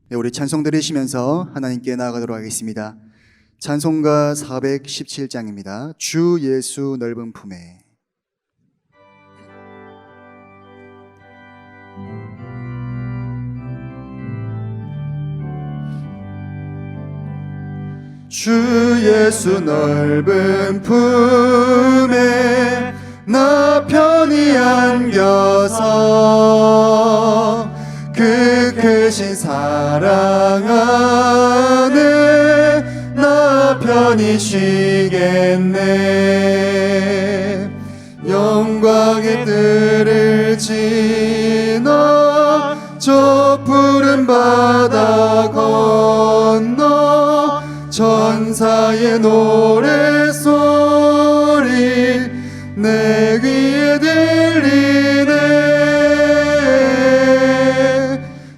네, 우리 찬송 들으시면서 하나님께 나아가도록 하겠습니다. 찬송가 417장입니다. 주 예수 넓은 품에. 주 예수 넓은 품에 나 편히 안겨서 그 크신 사랑 안에 나 편히 쉬겠네. 영광의 뜰을 지나 저 푸른 바다 건너 천사의 노래소리 내 귀에 들리네.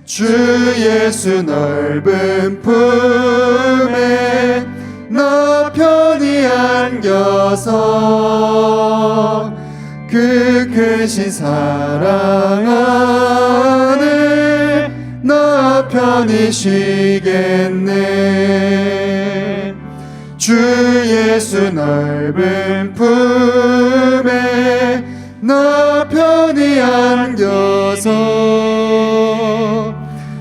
주 예수 넓은 품에 나 편히 안겨서 그 크신 사랑 안에 나 편히 쉬겠네. 주 예수 넓은 품에 나 편히 안겨서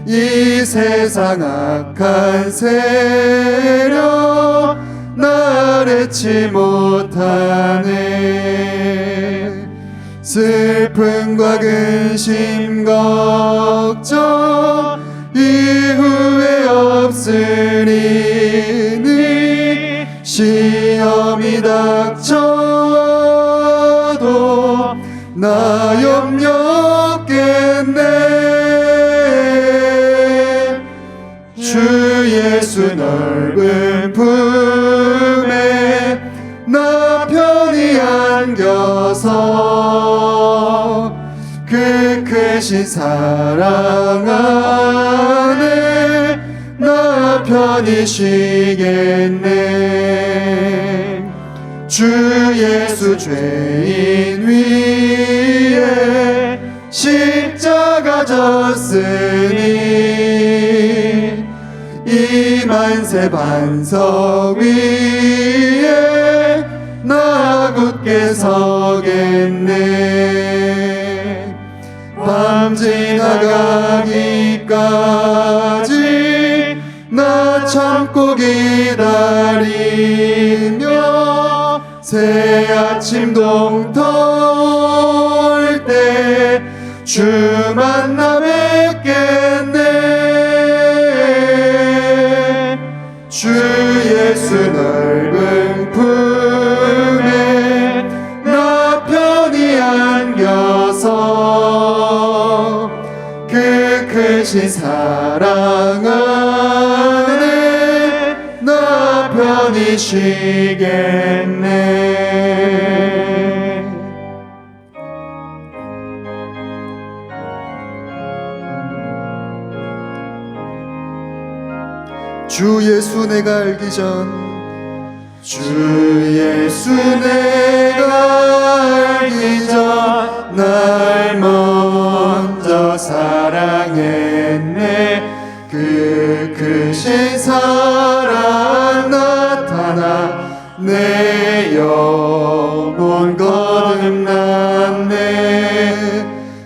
이 세상 악한 세력 날 해치 못하네. 슬픔과 근심 걱정 이후에 없으리니 시험이 닥쳐도 나 염려 없겠네. 주 예수 넓은 품에 나 편히 안겨서 그 크신 사랑 안에 나 편히 쉬겠네. 주 예수 죄인 위에 십자가 졌으니 이 만세 반석 위에 나 굳게 서겠네. 밤 지나가기까지 나 참고 기다리며 새 아침 동터올 때 주 만나 뵙겠네. 주 예수 넓은 품에 나 편히 안겨서 그 크신 사랑 안에 나 편히 쉬겠네. 주 예수 내가 알기 전 주 예수 내가 알기 전 날 먼저 사랑했네. 그 크신 사랑 나타나 내 영혼 거듭났네.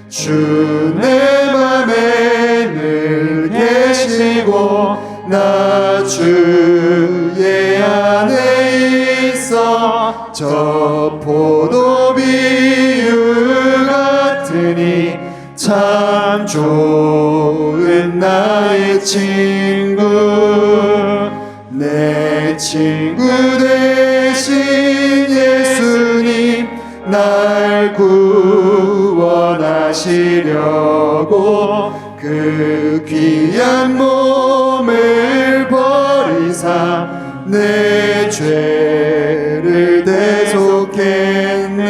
주 내 맘에 늘 계시고 나 주의 안에 있어 저 포도 비유 같으니 참 좋은 나의 친구. 내 친구 되신 예수님 날 구원하시려고 그 귀한 몸을 버리사 내 죄를 대속했네.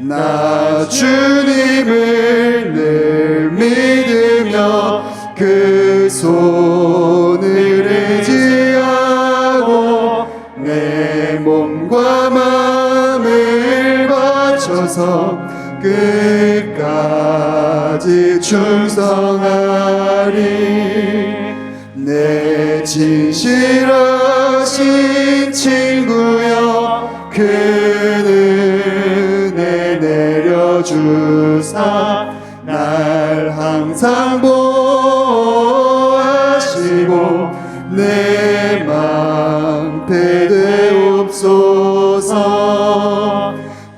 나 주님을 늘 믿으며 그 손을 의지하고 내 몸과 마음을 바쳐서 끝까지 충성 풍성하리. 내 진실하신 친구여 그 은혜 내려주사 날 항상 보호하시고 내 방패 되옵소서.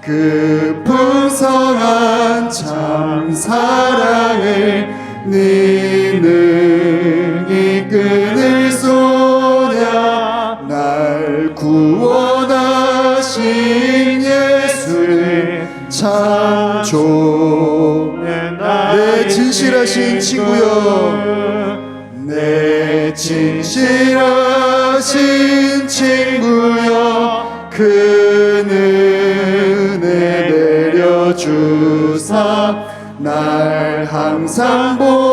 그 풍성한 참 사랑을 네 능히 끊을 소냐. 날 구원하신 예수를 참 좋네. 내 진실하신 친구여 내 진실하신 친구여 그 은혜 내려주사 날 항상 보호하시고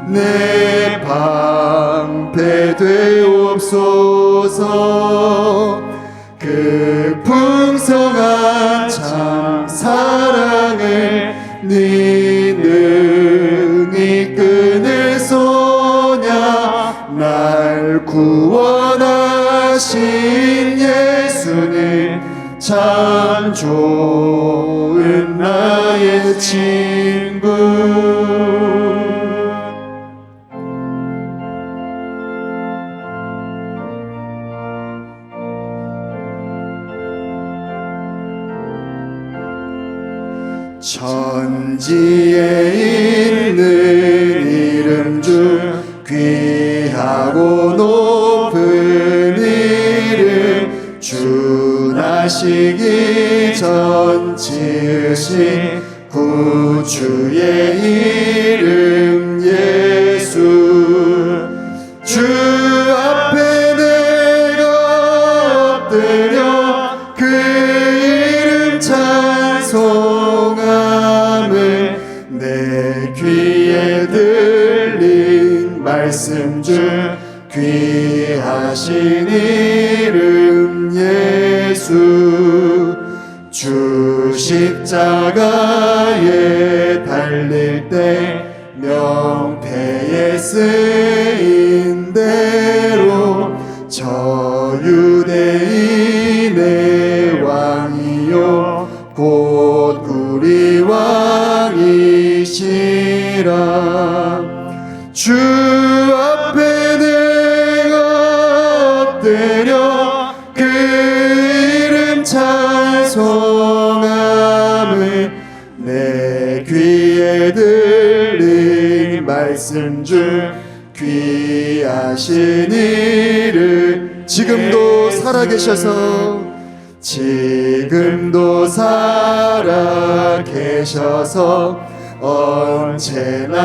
내 방패 되옵소서. 그 풍성한 참 사랑을 네 능히 끊을 소냐. 날 구원하신 예수는 참 좋은 나의 친구. 천지에 있는 이름 중 귀하고 높은 이름 주 나시기 전 지으신 구주의 이름 예수. 주 앞에 내가 엎드려 그 이름 찬송함을 내 귀에 들린 말씀 중 귀하신 이름 예수. 주 십자가에 달릴 때 명패에 쓰인 대로 저 유대인의 왕이요 곧 우리 왕이시라. 주 앞에 내가 엎드려 그 이름 찬송함을 내 귀에 들린 말씀 중 귀하신 이름. 지금도 살아계셔서 지금도 살아계셔서 언제나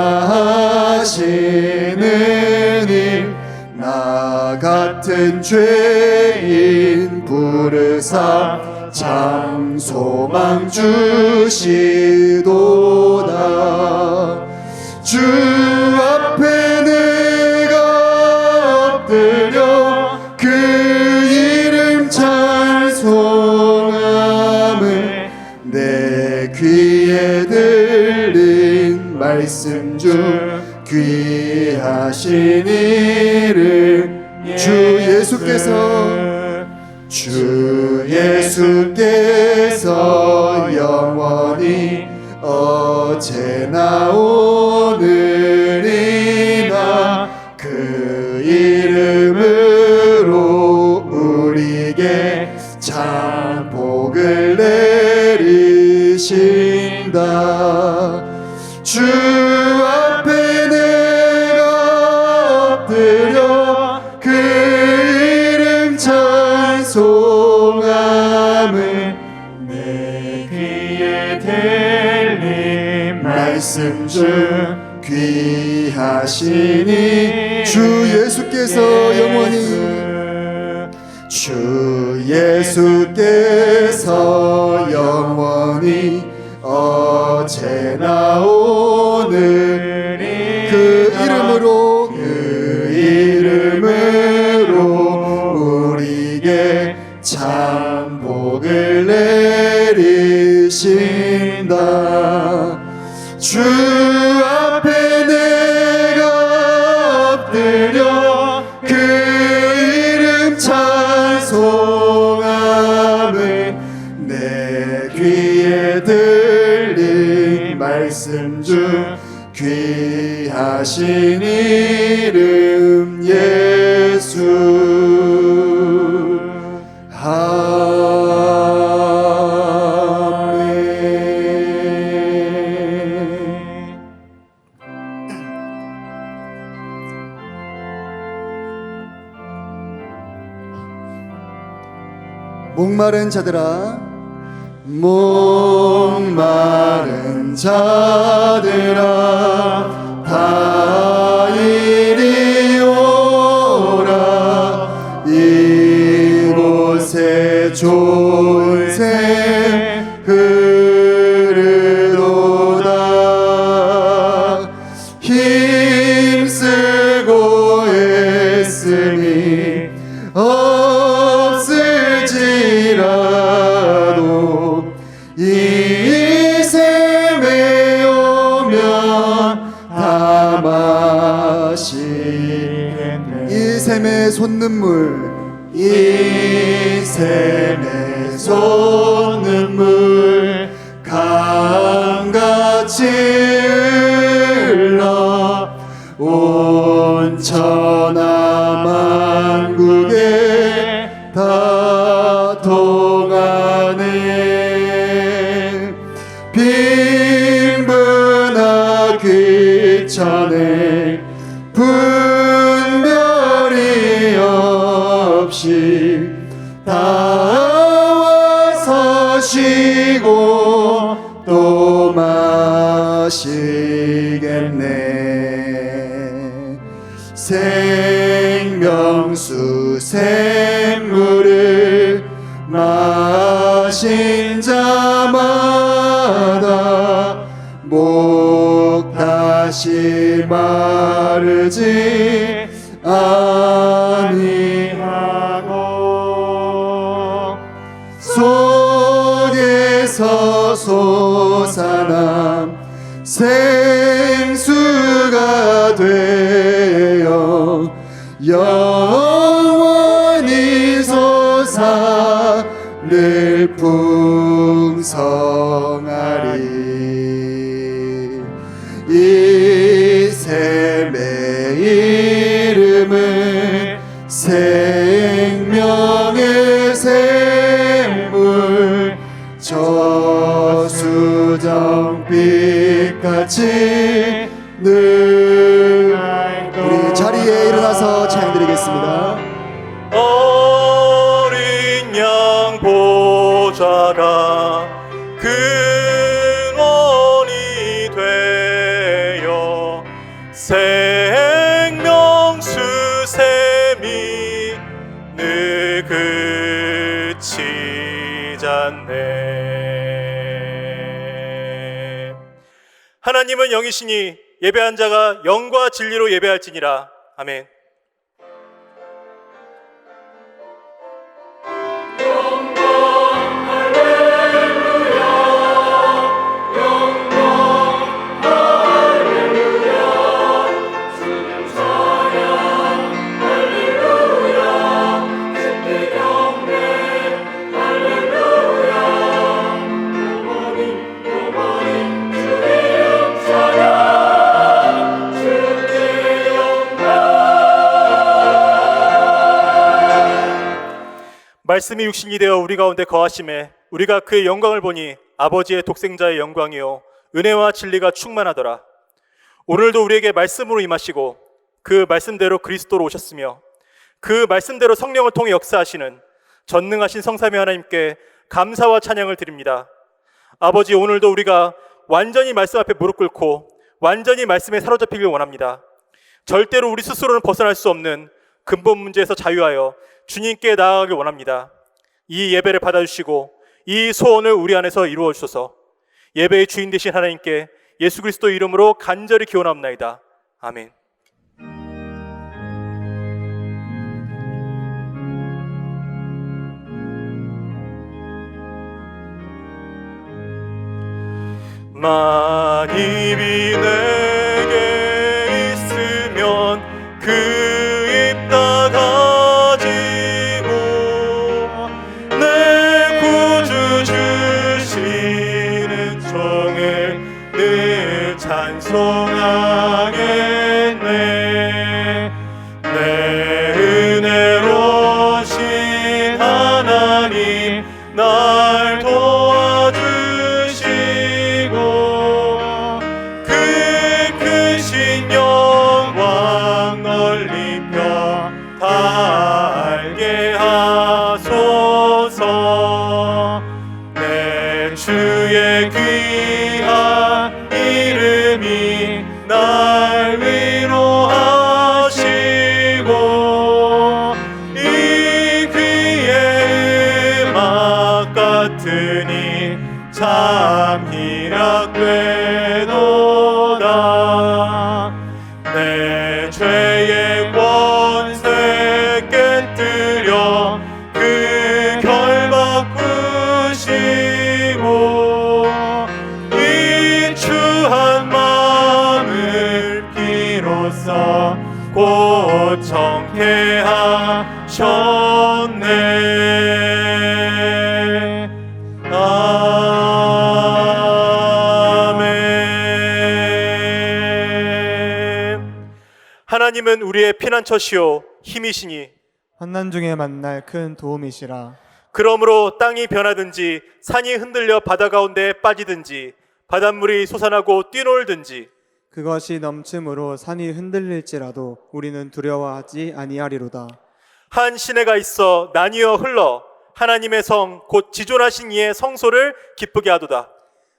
하시는 일. 나 같은 죄인 부르사 참 소망 주시도다. 주 앞에 내가 엎드려 그 이름 찬송함을 내 귀에 들린 말씀 중 귀하신 이름 주 예수께서 영원히 어제나 오늘이나 그 이름으로 우리에게 참 복을 내리신다. 주 앞에 내가 엎드려 그 이름 찬송함을 내 귀에 들린 말씀 중 귀하시니 주 예수께서 영원히 어제나 오늘이 그 이름으로 우리에게 참 복을 내리신다. 주 앞에 내가 엎드려 그 이름 찬송함을 내 귀에 들린 말씀 중 귀하신 이름 예수. 목마른 자들아, 목마른 자들아, 다 이리 오라. 이곳에 좋은 샘 흐르도다. 힘쓰고 애쓰니 없을지라도 이 샘에 오면 다 마시겠네. 이 샘의 솟는물, 이 샘의 솟는물 강같이 흘러 온 천하 만국에 다 통하네. 빈부나 귀천에 분별이 없이 다 와서 쉬고 또 마시겠네. 생명수 샘물을 마신 자마다 목 다시 마르지 아니하고 속에서 솟아난 생수가 되어 영원히 솟아 늘 풍성하리. 이 샘의 이름은 생명의 샘물, 저수정빛같이 늘. 우리 자리에 일어나서 찬양드리겠습니다. 어린 양 보좌가 근원이 되어 생명수 샘이 늘 그치지 않네. 하나님은 영이시니 예배한 자가 영과 진리로 예배할지니라. 아멘. 말씀이 육신이 되어 우리 가운데 거하심에 우리가 그의 영광을 보니 아버지의 독생자의 영광이요 은혜와 진리가 충만하더라. 오늘도 우리에게 말씀으로 임하시고 그 말씀대로 그리스도로 오셨으며 그 말씀대로 성령을 통해 역사하시는 전능하신 성삼위 하나님께 감사와 찬양을 드립니다. 아버지, 오늘도 우리가 완전히 말씀 앞에 무릎 꿇고 완전히 말씀에 사로잡히길 원합니다. 절대로 우리 스스로는 벗어날 수 없는 근본 문제에서 자유하여 주님께 나아가길 원합니다. 이 예배를 받아주시고 이 소원을 우리 안에서 이루어 주소서. 예배의 주인 되신 하나님께 예수 그리스도 이름으로 간절히 기원합나이다. 아멘. 만입이 내게 있으면 그 입 다 가지고 내 구주 주시는 종을 늘 찬송하겠네. 내 은혜로우신 하나님 날 도와주시고 그 크신 영광 널리 펴 다 알게 하소서. 내 주의 귀한 이름이 날 위로하시고 이 귀의 음악 같으니 참 희락되도다. 내 죄의 권세 깨뜨려 그 결박 푸시고 이 추한 마음을 비로소 곧 정케 하셨네. 아멘. 하나님은 우리의 피난처시요 힘이시니 환난 중에 만날 큰 도움이시라. 그러므로 땅이 변하든지 산이 흔들려 바다 가운데 빠지든지 바닷물이 솟아나고 뛰놀든지 그것이 넘침으로 산이 흔들릴지라도 우리는 두려워하지 아니하리로다. 한 시내가 있어 나뉘어 흘러 하나님의 성 곧 지존하신 이의 성소를 기쁘게 하도다.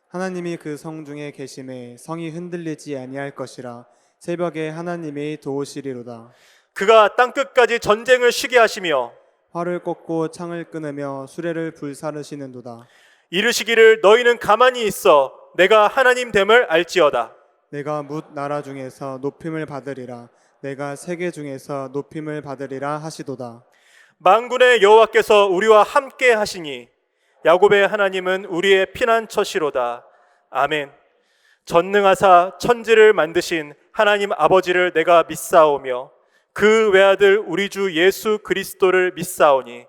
하나님이 그 성 중에 계심에 성이 흔들리지 아니할 것이라. 새벽에 하나님이 도우시리로다. 그가 땅끝까지 전쟁을 쉬게 하시며 활을 꺾고 창을 끊으며 수레를 불사르시는도다. 이르시기를 너희는 가만히 있어 내가 하나님 됨을 알지어다. 내가 뭇 나라 중에서 높임을 받으리라. 내가 세계 중에서 높임을 받으리라 하시도다. 만군의 여호와께서 우리와 함께 하시니 야곱의 하나님은 우리의 피난처시로다. 아멘. 전능하사 천지를 만드신 하나님 아버지를 내가 믿사오며 그 외아들 우리 주 예수 그리스도를 믿사오니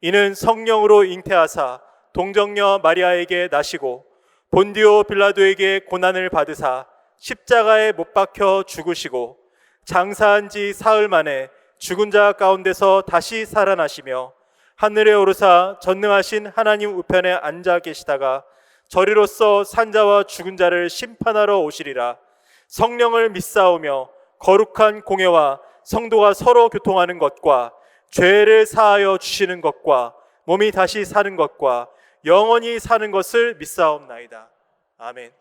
이는 성령으로 잉태하사 동정녀 마리아에게 나시고 본디오 빌라도에게 고난을 받으사 십자가에 못 박혀 죽으시고 장사한 지 사흘 만에 죽은 자 가운데서 다시 살아나시며 하늘에 오르사 전능하신 하나님 우편에 앉아 계시다가 저리로서 산자와 죽은 자를 심판하러 오시리라. 성령을 믿사오며 거룩한 공예와 성도가 서로 교통하는 것과 죄를 사하여 주시는 것과 몸이 다시 사는 것과 영원히 사는 것을 믿사옵나이다. 아멘.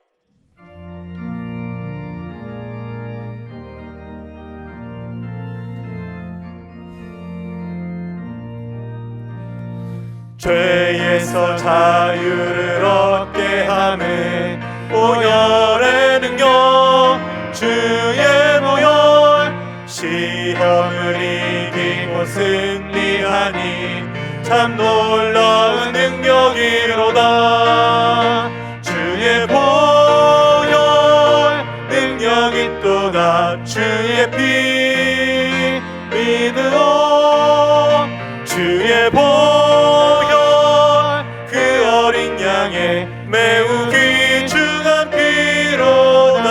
죄에서 자유를 얻게 하네 오열의 능력 주의 보혈 시험을 이기고 승리하니 참 놀라운 능력이로다. 주의 보혈 능력이 또다. 주의 피 믿으오. 주의 보혈 그 어린 양의 매우 귀중한 피로다.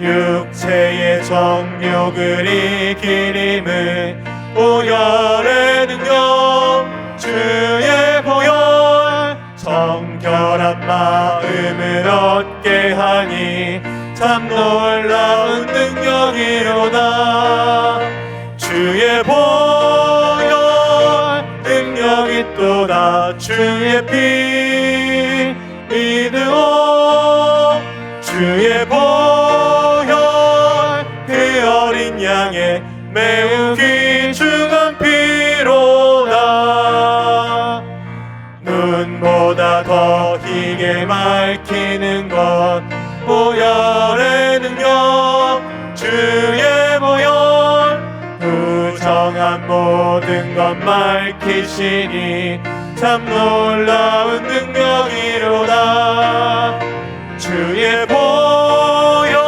육체의 정욕을 이기림은 보혈의 능력 주의 보혈 정결한 마음을 얻게 하니 참 놀라운 능력이로다. 주의 보혈 능력이 또다. 주의 피 믿으오. 주의 보혈 그 어린 양의 매우 귀중한 피로다. 눈보다 더 희게 밝히는 것 보혈의 능력 주의 보혈 부정한 모든 것 밝히시니 참 놀라운 능력이로다. 주의 보혈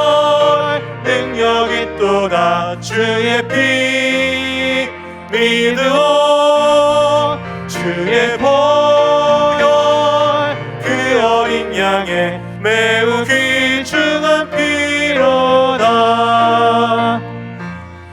능력이 또다. 주의 피 믿으오. 주의 보혈 그 어린 양의 매우 귀중한 피로다.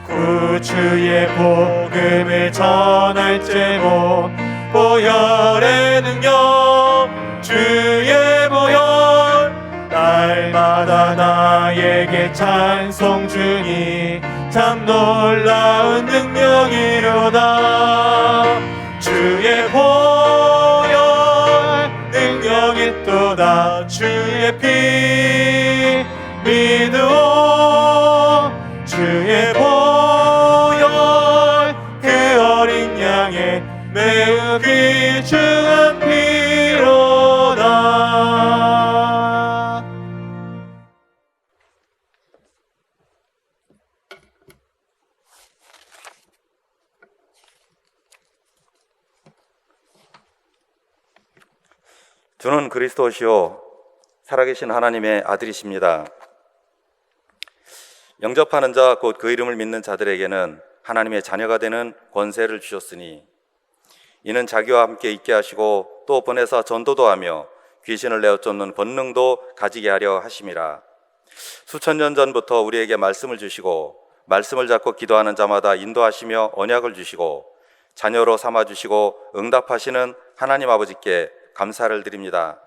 구주의 복음을 전할 제목 보혈의 능력. 주의 보혈 날마다 나에게 찬송 중이 참 놀라운 능력이로다. 주의 보혈 능력이 또다. 주의 피 믿으오. 주의 보혈 그 어린 양의 매우 귀중한 피로다. 주는 그리스도시요 살아계신 하나님의 아들이십니다. 영접하는 자 곧 그 이름을 믿는 자들에게는 하나님의 자녀가 되는 권세를 주셨으니 이는 자기와 함께 있게 하시고 또 보내사 전도도 하며 귀신을 내어 쫓는 권능도 가지게 하려 하심이라. 수천 년 전부터 우리에게 말씀을 주시고 말씀을 잡고 기도하는 자마다 인도하시며 언약을 주시고 자녀로 삼아주시고 응답하시는 하나님 아버지께 감사를 드립니다.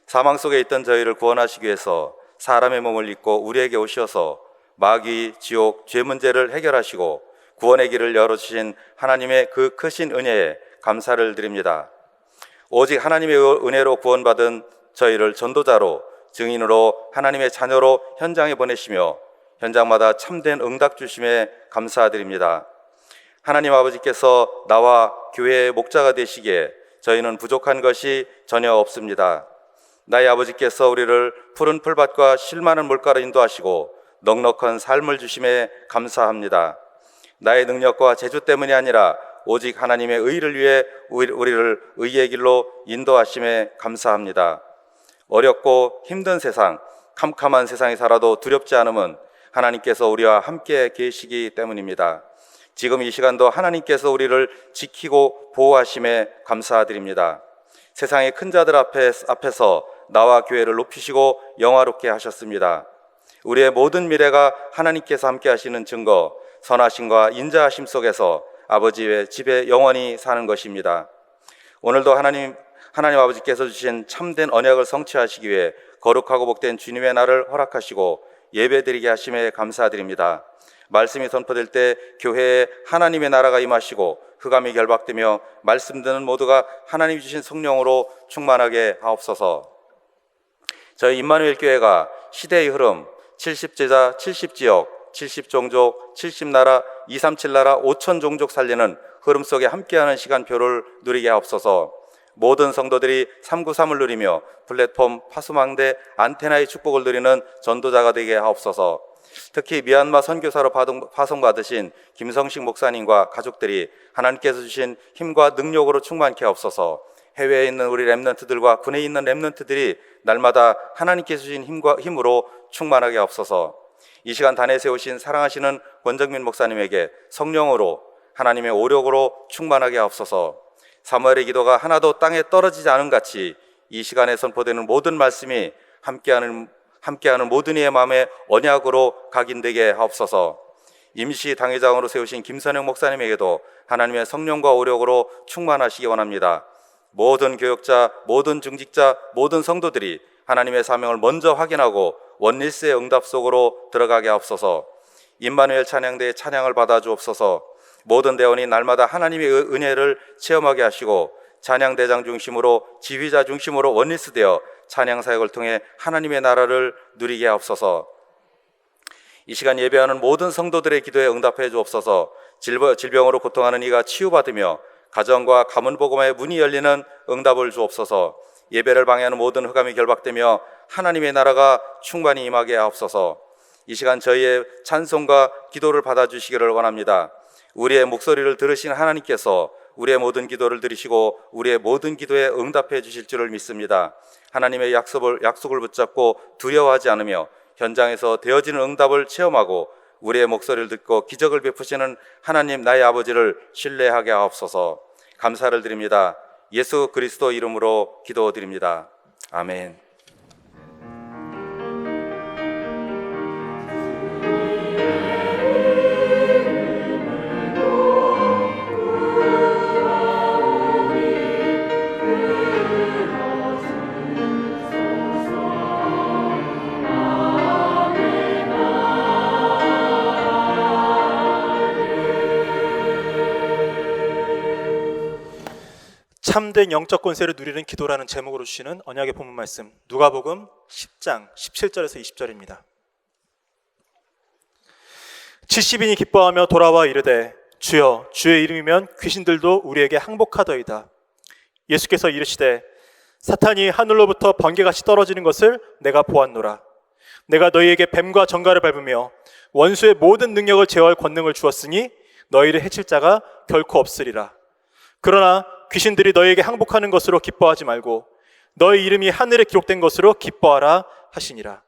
사망 속에 있던 저희를 구원하시기 위해서 사람의 몸을 입고 우리에게 오셔서 마귀, 지옥, 죄 문제를 해결하시고 구원의 길을 열어주신 하나님의 그 크신 은혜에 감사를 드립니다. 오직 하나님의 은혜로 구원받은 저희를 전도자로 증인으로 하나님의 자녀로 현장에 보내시며 현장마다 참된 응답 주심에 감사드립니다. 하나님 아버지께서 나와 교회의 목자가 되시기에 저희는 부족한 것이 전혀 없습니다. 나의 아버지께서 우리를 푸른 풀밭과 실만한 물가로 인도하시고 넉넉한 삶을 주심에 감사합니다. 나의 능력과 재주 때문이 아니라 오직 하나님의 의를 위해 우리를 의의 길로 인도하심에 감사합니다. 어렵고 힘든 세상, 캄캄한 세상에 살아도 두렵지 않음은 하나님께서 우리와 함께 계시기 때문입니다. 지금 이 시간도 하나님께서 우리를 지키고 보호하심에 감사드립니다. 세상의 큰 자들 앞에서 나와 교회를 높이시고 영화롭게 하셨습니다. 우리의 모든 미래가 하나님께서 함께 하시는 증거, 선하심과 인자하심 속에서 아버지의 집에 영원히 사는 것입니다. 오늘도 하나님 아버지께서 주신 참된 언약을 성취하시기 위해 거룩하고 복된 주님의 날을 허락하시고 예배드리게 하심에 감사드립니다. 말씀이 선포될 때 교회에 하나님의 나라가 임하시고 흑암이 결박되며 말씀 듣는 모두가 하나님이 주신 성령으로 충만하게 하옵소서. 저희 임마누엘 교회가 시대의 흐름, 70제자, 70지역, 70종족, 70나라, 237나라, 5,000종족 살리는 흐름 속에 함께하는 시간표를 누리게 하옵소서. 모든 성도들이 393을 누리며 플랫폼, 파수망대, 안테나의 축복을 누리는 전도자가 되게 하옵소서. 특히 미얀마 선교사로 파송받으신 김성식 목사님과 가족들이 하나님께서 주신 힘과 능력으로 충만케 하옵소서. 해외에 있는 우리 렘넌트들과 군에 있는 렘넌트들이 날마다 하나님께서 주신 힘으로 충만하게 하옵소서. 이 시간 단에 세우신 사랑하시는 권정민 목사님에게 성령으로 하나님의 오력으로 충만하게 하옵소서. 사무엘의 기도가 하나도 땅에 떨어지지 않은 같이 이 시간에 선포되는 모든 말씀이 함께하는 모든 이의 마음에 언약으로 각인되게 하옵소서. 임시 당회장으로 세우신 김선영 목사님에게도 하나님의 성령과 오력으로 충만하시기 원합니다. 모든 교역자, 모든 중직자, 모든 성도들이 하나님의 사명을 먼저 확인하고 원리스의 응답 속으로 들어가게 하옵소서. 임마누엘 찬양대의 찬양을 받아 주옵소서. 모든 대원이 날마다 하나님의 은혜를 체험하게 하시고 찬양대장 중심으로 지휘자 중심으로 원리스되어 찬양 사역을 통해 하나님의 나라를 누리게 하옵소서. 이 시간 예배하는 모든 성도들의 기도에 응답해 주옵소서. 질병으로 고통하는 이가 치유받으며 가정과 가문 복음의 문이 열리는 응답을 주옵소서. 예배를 방해하는 모든 흑암이 결박되며 하나님의 나라가 충만히 임하게 하옵소서. 이 시간 저희의 찬송과 기도를 받아주시기를 원합니다. 우리의 목소리를 들으신 하나님께서 우리의 모든 기도를 들으시고 우리의 모든 기도에 응답해 주실 줄을 믿습니다. 하나님의 약속을 붙잡고 두려워하지 않으며 현장에서 되어지는 응답을 체험하고 우리의 목소리를 듣고 기적을 베푸시는 하나님 나의 아버지를 신뢰하게 하옵소서. 감사를 드립니다. 예수 그리스도 이름으로 기도드립니다. 아멘. 참된 영적 권세를 누리는 기도라는 제목으로 주시는 언약의 본문 말씀 누가복음 10장 17절에서 20절입니다. 70인이 기뻐하며 돌아와 이르되 주여 주의 이름이면 귀신들도 우리에게 항복하더이다. 예수께서 이르시되 사탄이 하늘로부터 번개같이 떨어지는 것을 내가 보았노라. 내가 너희에게 뱀과 정갈을 밟으며 원수의 모든 능력을 제어할 권능을 주었으니 너희를 해칠 자가 결코 없으리라. 그러나 귀신들이 너희에게 항복하는 것으로 기뻐하지 말고 너희 이름이 하늘에 기록된 것으로 기뻐하라 하시니라.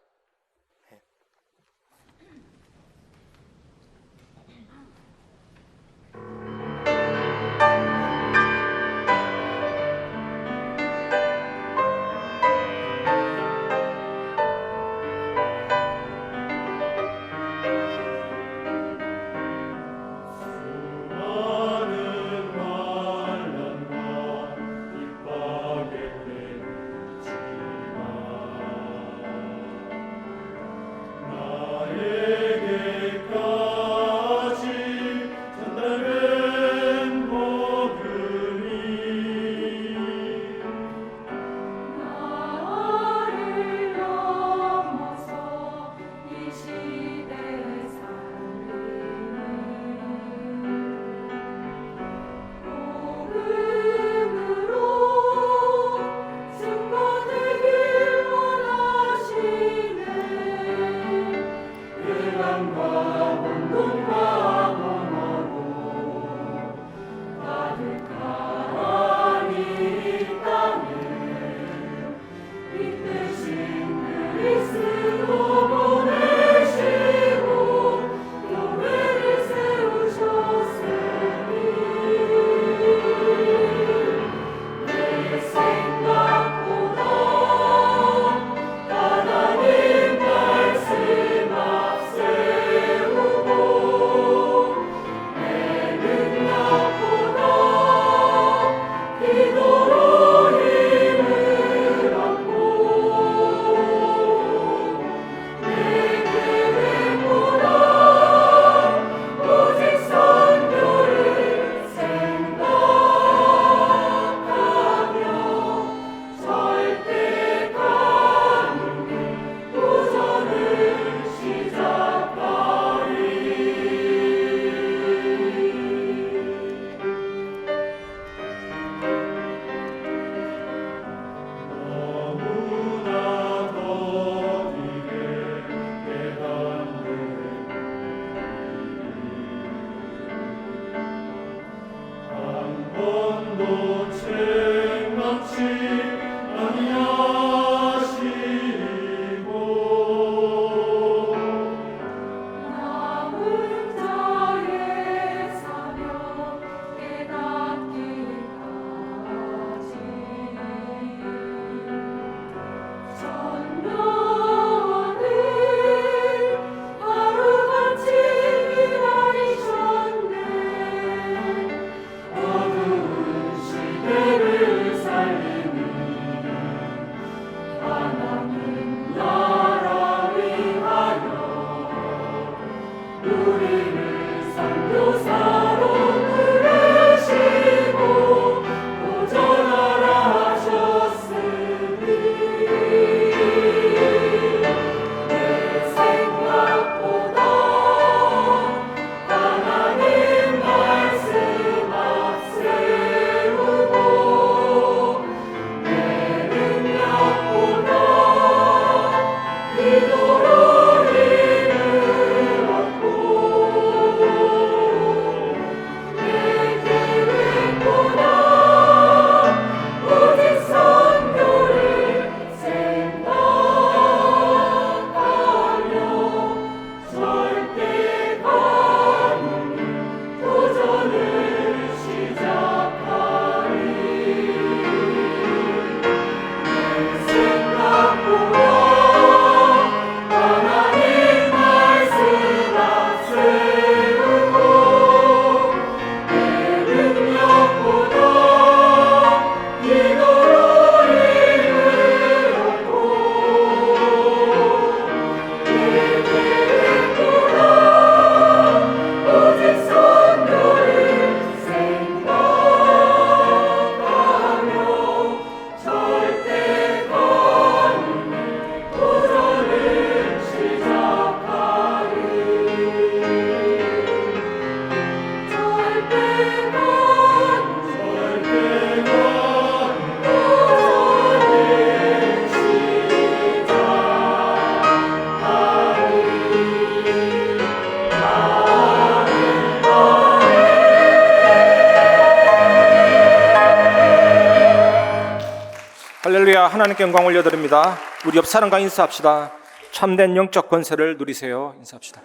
할렐루야. 하나님께 영광 올려드립니다. 우리 옆 사람과 인사합시다. 참된 영적 권세를 누리세요. 인사합시다.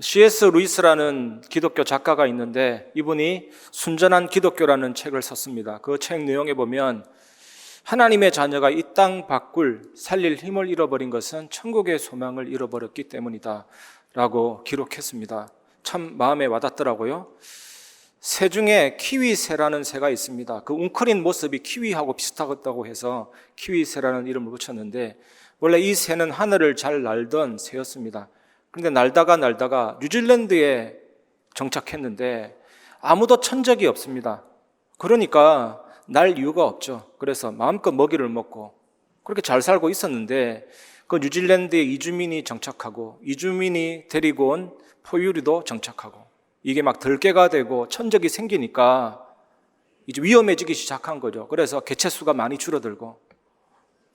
C.S. 루이스라는 기독교 작가가 있는데 이분이 순전한 기독교라는 책을 썼습니다. 그 책 내용에 보면 하나님의 자녀가 이 땅 밖을 살릴 힘을 잃어버린 것은 천국의 소망을 잃어버렸기 때문이다 라고 기록했습니다. 참 마음에 와닿더라고요. 새 중에 키위새라는 새가 있습니다. 그 웅크린 모습이 키위하고 비슷하다고 해서 키위새라는 이름을 붙였는데 원래 이 새는 하늘을 잘 날던 새였습니다. 그런데 날다가 뉴질랜드에 정착했는데 아무도 천 적이 없습니다. 그러니까 날 이유가 없죠. 그래서 마음껏 먹이를 먹고 그렇게 잘 살고 있었는데 그 뉴질랜드에 이주민이 정착하고 이주민이 데리고 온 포유류도 정착하고 이게 막 들개가 되고 천적이 생기니까 이제 위험해지기 시작한 거죠. 그래서 개체수가 많이 줄어들고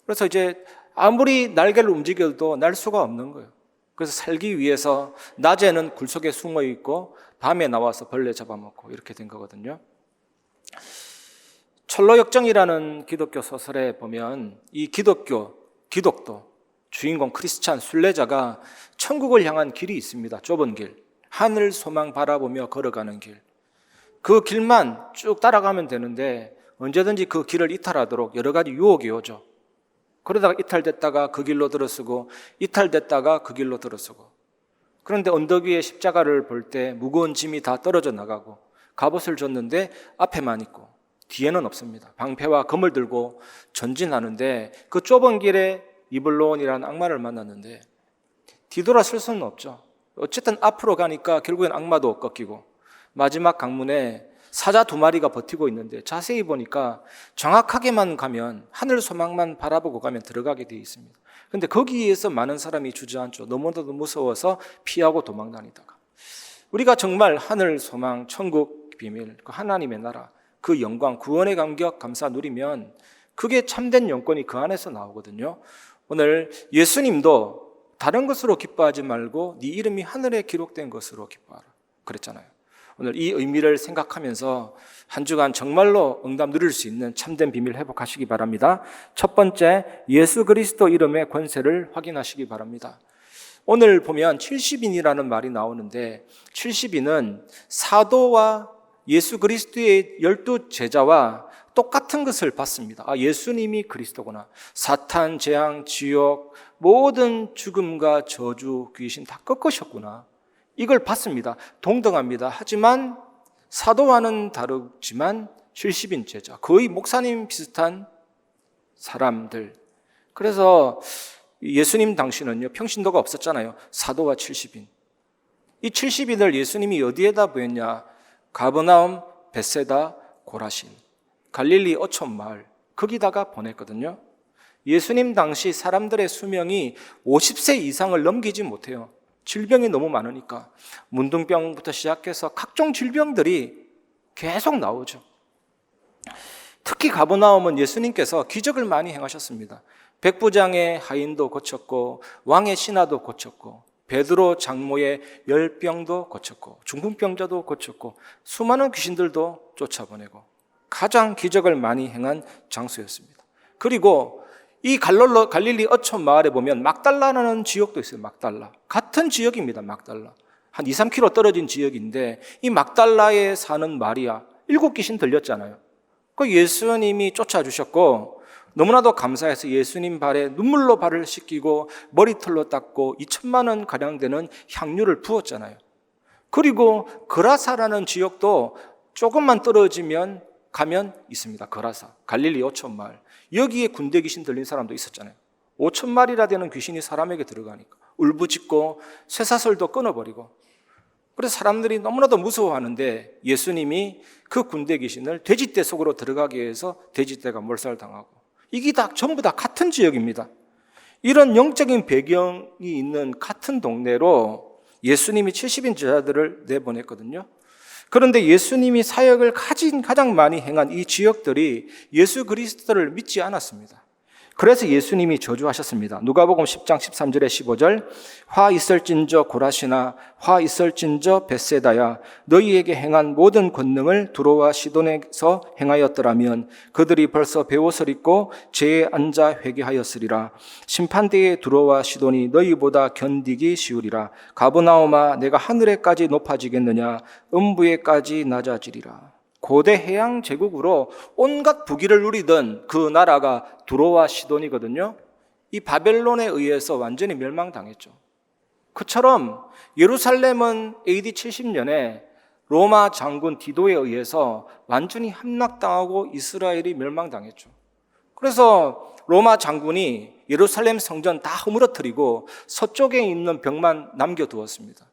그래서 이제 아무리 날개를 움직여도 날 수가 없는 거예요. 그래서 살기 위해서 낮에는 굴 속에 숨어 있고 밤에 나와서 벌레 잡아먹고 이렇게 된 거거든요. 철로역정이라는 기독교 소설에 보면 이 기독도 주인공 크리스찬 순례자가 천국을 향한 길이 있습니다. 좁은 길, 하늘 소망 바라보며 걸어가는 길. 그 길만 쭉 따라가면 되는데 언제든지 그 길을 이탈하도록 여러 가지 유혹이 오죠. 그러다가 이탈됐다가 그 길로 들어서고 이탈됐다가 그 길로 들어서고 그런데 언덕 위에 십자가를 볼 때 무거운 짐이 다 떨어져 나가고 갑옷을 줬는데 앞에만 있고 뒤에는 없습니다. 방패와 검을 들고 전진하는데 그 좁은 길에 이블론이라는 악마를 만났는데 뒤돌아설 수는 없죠. 어쨌든 앞으로 가니까 결국엔 악마도 꺾이고 마지막 강문에 사자 2마리가 버티고 있는데 자세히 보니까 정확하게만 가면 하늘 소망만 바라보고 가면 들어가게 되어 있습니다. 그런데 거기에서 많은 사람이 주저앉죠. 너무나도 무서워서 피하고 도망다니다가 우리가 정말 하늘 소망, 천국 비밀, 그 하나님의 나라, 그 영광, 구원의 감격, 감사 누리면 그게 참된 영권이 그 안에서 나오거든요. 오늘 예수님도 다른 것으로 기뻐하지 말고 네 이름이 하늘에 기록된 것으로 기뻐하라 그랬잖아요. 오늘 이 의미를 생각하면서 한 주간 정말로 응답 누릴 수 있는 참된 비밀 회복하시기 바랍니다. 첫 번째, 예수 그리스도 이름의 권세를 확인하시기 바랍니다. 오늘 보면 70인이라는 말이 나오는데 70인은 사도와 예수 그리스도의 12제자와 똑같은 것을 받습니다. 아, 예수님이 그리스도구나. 사탄, 재앙, 지옥, 모든 죽음과 저주, 귀신 다 꺾으셨구나. 이걸 받습니다. 동등합니다. 하지만 사도와는 다르지만 70인 제자, 거의 목사님 비슷한 사람들. 그래서 예수님 당시는요, 평신도가 없었잖아요. 사도와 70인. 이 70인을 예수님이 어디에다 보였냐? 가버나움, 벳세다, 고라신, 갈릴리 어촌 마을, 거기다가 보냈거든요. 예수님 당시 사람들의 수명이 50세 이상을 넘기지 못해요. 질병이 너무 많으니까. 문둥병부터 시작해서 각종 질병들이 계속 나오죠. 특히 가버나움은 예수님께서 기적을 많이 행하셨습니다. 백부장의 하인도 고쳤고 왕의 신하도 고쳤고 베드로 장모의 열병도 고쳤고 중풍병자도 고쳤고 수많은 귀신들도 쫓아보내고 가장 기적을 많이 행한 장소였습니다. 그리고 이 갈릴리 어촌 마을에 보면 막달라라는 지역도 있어요. 막달라. 같은 지역입니다. 막달라. 한 2, 3km 떨어진 지역인데 이 막달라에 사는 마리아, 7귀신 들렸잖아요. 그 예수님이 쫓아주셨고 너무나도 감사해서 예수님 발에 눈물로 발을 씻기고 머리털로 닦고 2천만 원 가량 되는 향유를 부었잖아요. 그리고 그라사라는 지역도 조금만 떨어지면 가면 있습니다. 그라사, 갈릴리 5천 마을. 여기에 군대 귀신 들린 사람도 있었잖아요. 5천 마리나 되는 귀신이 사람에게 들어가니까 울부짖고 쇠사슬도 끊어버리고 그래서 사람들이 너무나도 무서워하는데 예수님이 그 군대 귀신을 돼지떼 속으로 들어가게 해서 돼지떼가 몰살당하고 이게 다 전부 다 같은 지역입니다. 이런 영적인 배경이 있는 같은 동네로 예수님이 70인 제자들을 내보냈거든요. 그런데 예수님이 사역을 가장 많이 행한 이 지역들이 예수 그리스도를 믿지 않았습니다. 그래서 예수님이 저주하셨습니다. 누가복음 10장 13절에 15절, 화 있을진저 고라시나 화 있을진저 벳세다야, 너희에게 행한 모든 권능을 두로와 시돈에서 행하였더라면 그들이 벌써 베옷을 입고 제에 앉아 회개하였으리라. 심판대의 두로와 시돈이 너희보다 견디기 쉬우리라. 가버나움아, 내가 하늘에까지 높아지겠느냐, 음부에까지 낮아지리라. 고대 해양 제국으로 온갖 부귀를 누리던 그 나라가 두로와 시돈이거든요. 이 바벨론에 의해서 완전히 멸망당했죠. 그처럼 예루살렘은 AD 70년에 로마 장군 디도에 의해서 완전히 함락당하고 이스라엘이 멸망당했죠. 그래서 로마 장군이 예루살렘 성전 다 허물어뜨리고 서쪽에 있는 벽만 남겨두었습니다.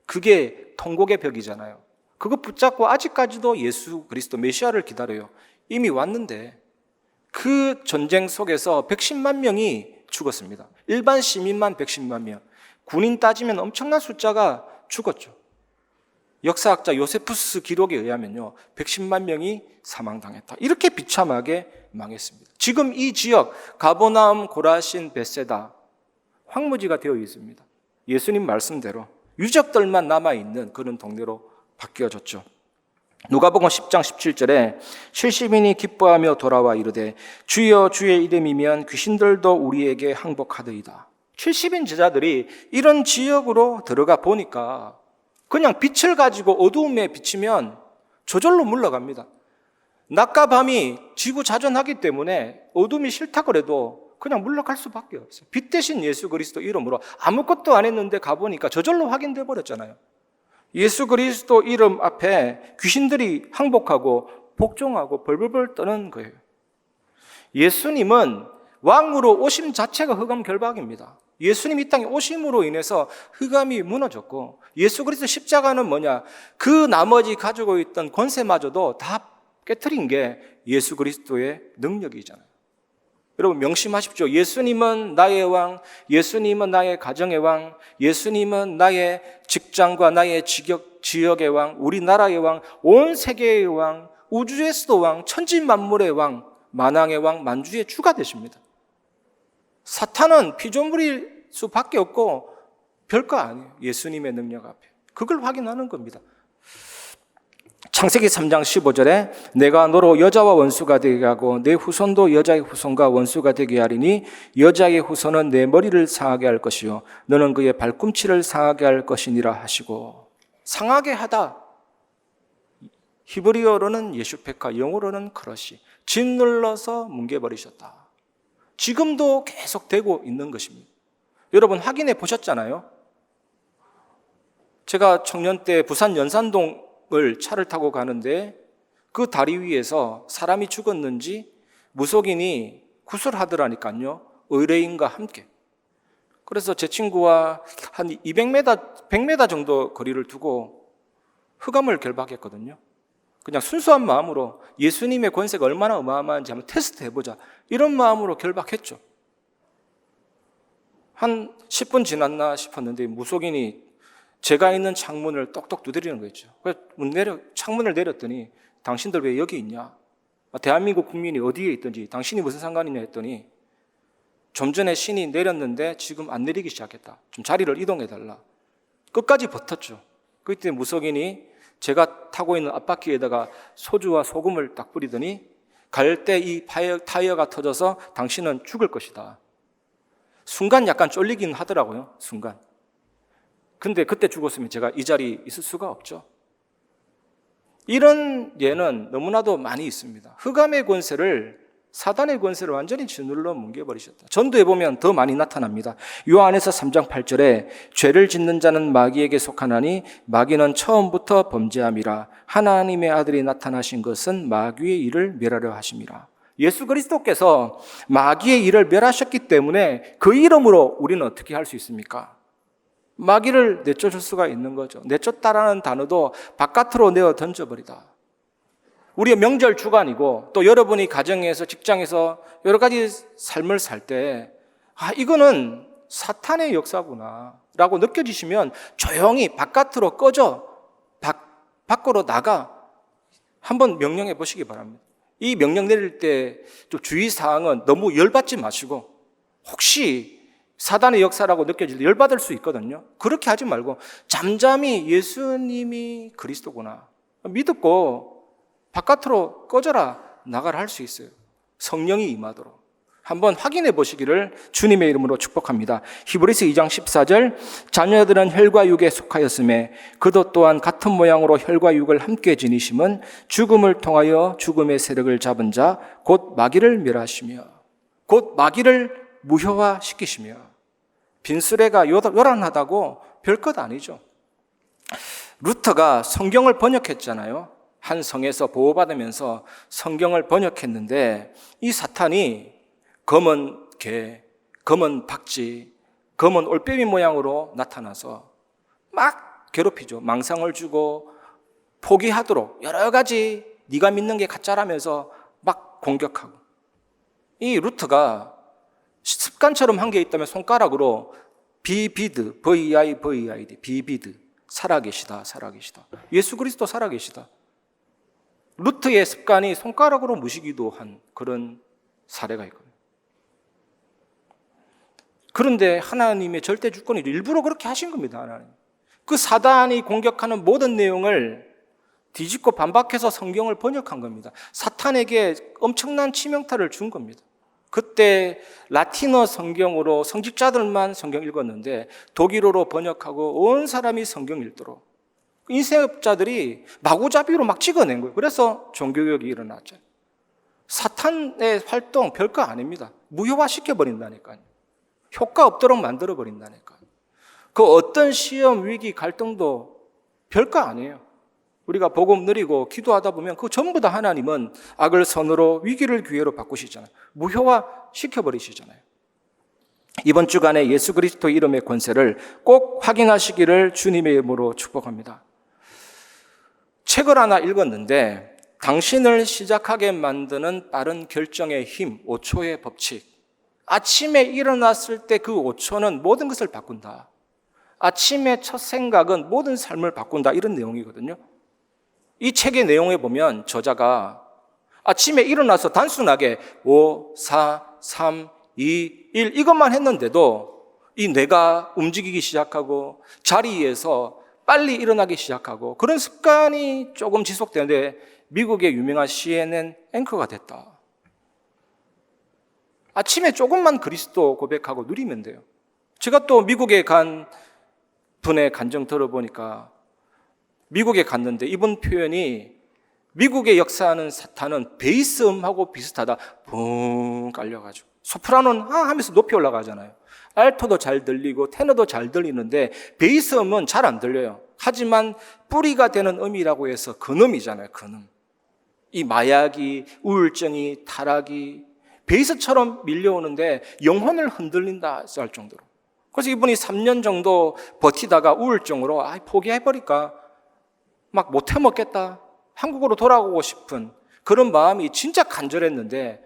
그게 통곡의 벽이잖아요. 그거 붙잡고 아직까지도 예수 그리스도 메시아를 기다려요. 이미 왔는데 그 전쟁 속에서 110만 명이 죽었습니다. 일반 시민만 110만 명. 군인 따지면 엄청난 숫자가 죽었죠. 역사학자 요세푸스 기록에 의하면요, 110만 명이 사망당했다. 이렇게 비참하게 망했습니다. 지금 이 지역 가버나움, 고라신, 벳세다 황무지가 되어 있습니다. 예수님 말씀대로 유적들만 남아있는 그런 동네로 바뀌어졌죠. 누가복음 10장 17절에 70인이 기뻐하며 돌아와 이르되 주여 주의 이름이면 귀신들도 우리에게 항복하더이다. 70인 제자들이 이런 지역으로 들어가 보니까 그냥 빛을 가지고 어두움에 비치면 저절로 물러갑니다. 낮과 밤이 지구자전하기 때문에 어둠이 싫다 그래도 그냥 물러갈 수밖에 없어요. 빛 대신 예수 그리스도 이름으로 아무것도 안 했는데 가보니까 저절로 확인돼 버렸잖아요. 예수 그리스도 이름 앞에 귀신들이 항복하고 복종하고 벌벌벌 떠는 거예요. 예수님은 왕으로 오심 자체가 흑암 결박입니다. 예수님 이 땅에 오심으로 인해서 흑암이 무너졌고, 예수 그리스도 십자가는 뭐냐? 그 나머지 가지고 있던 권세마저도 다 깨트린 게 예수 그리스도의 능력이잖아요. 여러분 명심하십시오. 예수님은 나의 왕, 예수님은 나의 가정의 왕, 예수님은 나의 직장과 나의 지역의 왕, 우리나라의 왕, 온 세계의 왕, 우주에서도 왕, 천지만물의 왕, 만왕의 왕, 만주의 주가 되십니다. 사탄은 피조물일 수밖에 없고 별거 아니에요. 예수님의 능력 앞에. 그걸 확인하는 겁니다. 창세기 3장 15절에 내가 너로 여자와 원수가 되게 하고 내 후손도 여자의 후손과 원수가 되게 하리니 여자의 후손은 내 머리를 상하게 할 것이요 너는 그의 발꿈치를 상하게 할 것이니라 하시고, 상하게 하다, 히브리어로는 예슈페카, 영어로는 크러시, 짓눌러서 뭉개버리셨다. 지금도 계속 되고 있는 것입니다. 여러분 확인해 보셨잖아요. 제가 청년 때 부산 연산동을 차를 타고 가는데 그 다리 위에서 사람이 죽었는지 무속인이 구슬하더라니까요. 의뢰인과 함께. 그래서 제 친구와 한 200m, 100m 정도 거리를 두고 흑암을 결박했거든요. 그냥 순수한 마음으로 예수님의 권세가 얼마나 어마어마한지 한번 테스트 해보자, 이런 마음으로 결박했죠. 한 10분 지났나 싶었는데 무속인이 제가 있는 창문을 똑똑 두드리는 거였죠. 그래서 창문을 내렸더니 당신들 왜 여기 있냐? 대한민국 국민이 어디에 있든지 당신이 무슨 상관이냐 했더니 좀 전에 신이 내렸는데 지금 안 내리기 시작했다. 좀 자리를 이동해달라. 끝까지 버텼죠. 그때 무속인이 제가 타고 있는 앞바퀴에다가 소주와 소금을 딱 뿌리더니 갈 때 이 타이어가 터져서 당신은 죽을 것이다. 순간 약간 쫄리긴 하더라고요. 순간. 근데 그때 죽었으면 제가 이 자리에 있을 수가 없죠. 이런 예는 너무나도 많이 있습니다. 흑암의 권세를, 사단의 권세를 완전히 짓눌러 뭉개버리셨다. 전도에 보면 더 많이 나타납니다. 요한에서 3장 8절에 죄를 짓는 자는 마귀에게 속하나니 마귀는 처음부터 범죄함이라. 하나님의 아들이 나타나신 것은 마귀의 일을 멸하려 하심이라. 예수 그리스도께서 마귀의 일을 멸하셨기 때문에 그 이름으로 우리는 어떻게 할 수 있습니까? 마귀를 내쫓을 수가 있는 거죠. 내쫓다라는 단어도 바깥으로 내어 던져버리다. 우리의 명절 주간이고 또 여러분이 가정에서 직장에서 여러 가지 삶을 살 때 이거는 사탄의 역사구나 라고 느껴지시면 조용히 바깥으로 꺼져 밖으로 나가 한번 명령해 보시기 바랍니다. 이 명령 내릴 때 좀 주의사항은 너무 열받지 마시고, 혹시 사단의 역사라고 느껴질 때 열받을 수 있거든요. 그렇게 하지 말고 잠잠히 예수님이 그리스도구나 믿고 바깥으로 꺼져라 나가라 할 수 있어요. 성령이 임하도록 한번 확인해 보시기를 주님의 이름으로 축복합니다. 히브리서 2장 14절, 자녀들은 혈과 육에 속하였음에 그도 또한 같은 모양으로 혈과 육을 함께 지니심은 죽음을 통하여 죽음의 세력을 잡은 자 곧 마귀를 멸하시며, 곧 마귀를 무효화시키시며. 빈수레가 요란하다고 별것 아니죠. 루터가 성경을 번역했잖아요. 한 성에서 보호받으면서 성경을 번역했는데, 이 사탄이 검은 개, 검은 박쥐, 검은 올빼미 모양으로 나타나서 막 괴롭히죠. 망상을 주고 포기하도록 여러 가지 네가 믿는 게 가짜라면서 막 공격하고. 이 루터가 습관처럼 한 게 있다면 손가락으로 비비드, VIVID, 비비드, 살아계시다, 살아계시다. 예수 그리스도 살아계시다. 루터의 습관이 손가락으로 무시기도 한 그런 사례가 있거든요. 그런데 하나님의 절대 주권이 일부러 그렇게 하신 겁니다. 하나님. 그 사단이 공격하는 모든 내용을 뒤집고 반박해서 성경을 번역한 겁니다. 사탄에게 엄청난 치명타를 준 겁니다. 그때 라틴어 성경으로 성직자들만 성경 읽었는데 독일어로 번역하고 온 사람이 성경 읽도록 인쇄업자들이 마구잡이로 막 찍어낸 거예요. 그래서 종교개혁이 일어났죠. 사탄의 활동 별거 아닙니다. 무효화시켜버린다니까요. 효과 없도록 만들어버린다니까요. 그 어떤 시험, 위기, 갈등도 별거 아니에요. 우리가 복음 누리고 기도하다 보면 그 전부 다 하나님은 악을 선으로 위기를 기회로 바꾸시잖아요. 무효화 시켜버리시잖아요. 이번 주간에 예수 그리스도 이름의 권세를 꼭 확인하시기를 주님의 이름으로 축복합니다. 책을 하나 읽었는데 당신을 시작하게 만드는 빠른 결정의 힘, 5초의 법칙. 아침에 일어났을 때 그 5초는 모든 것을 바꾼다. 아침의 첫 생각은 모든 삶을 바꾼다. 이런 내용이거든요. 이 책의 내용에 보면 저자가 아침에 일어나서 단순하게 5, 4, 3, 2, 1 이것만 했는데도 이 뇌가 움직이기 시작하고 자리에서 빨리 일어나기 시작하고 그런 습관이 조금 지속되는데 미국의 유명한 CNN 앵커가 됐다. 아침에 조금만 그리스도 고백하고 누리면 돼요. 제가 또 미국에 간 분의 간증 들어보니까 미국에 갔는데 이분 표현이 미국의 역사하는 사탄은 베이스음하고 비슷하다. 붕 깔려가지고 소프라노는 하면서 높이 올라가잖아요. 알토도 잘 들리고 테너도 잘 들리는데 베이스음은 잘 안 들려요. 하지만 뿌리가 되는 음이라고 해서 근음이잖아요. 근음. 이 마약이, 우울증이, 타락이 베이스처럼 밀려오는데 영혼을 흔들린다 할 정도로. 그래서 이분이 3년 정도 버티다가 우울증으로 포기해버릴까 막 못 해먹겠다, 한국으로 돌아오고 싶은 그런 마음이 진짜 간절했는데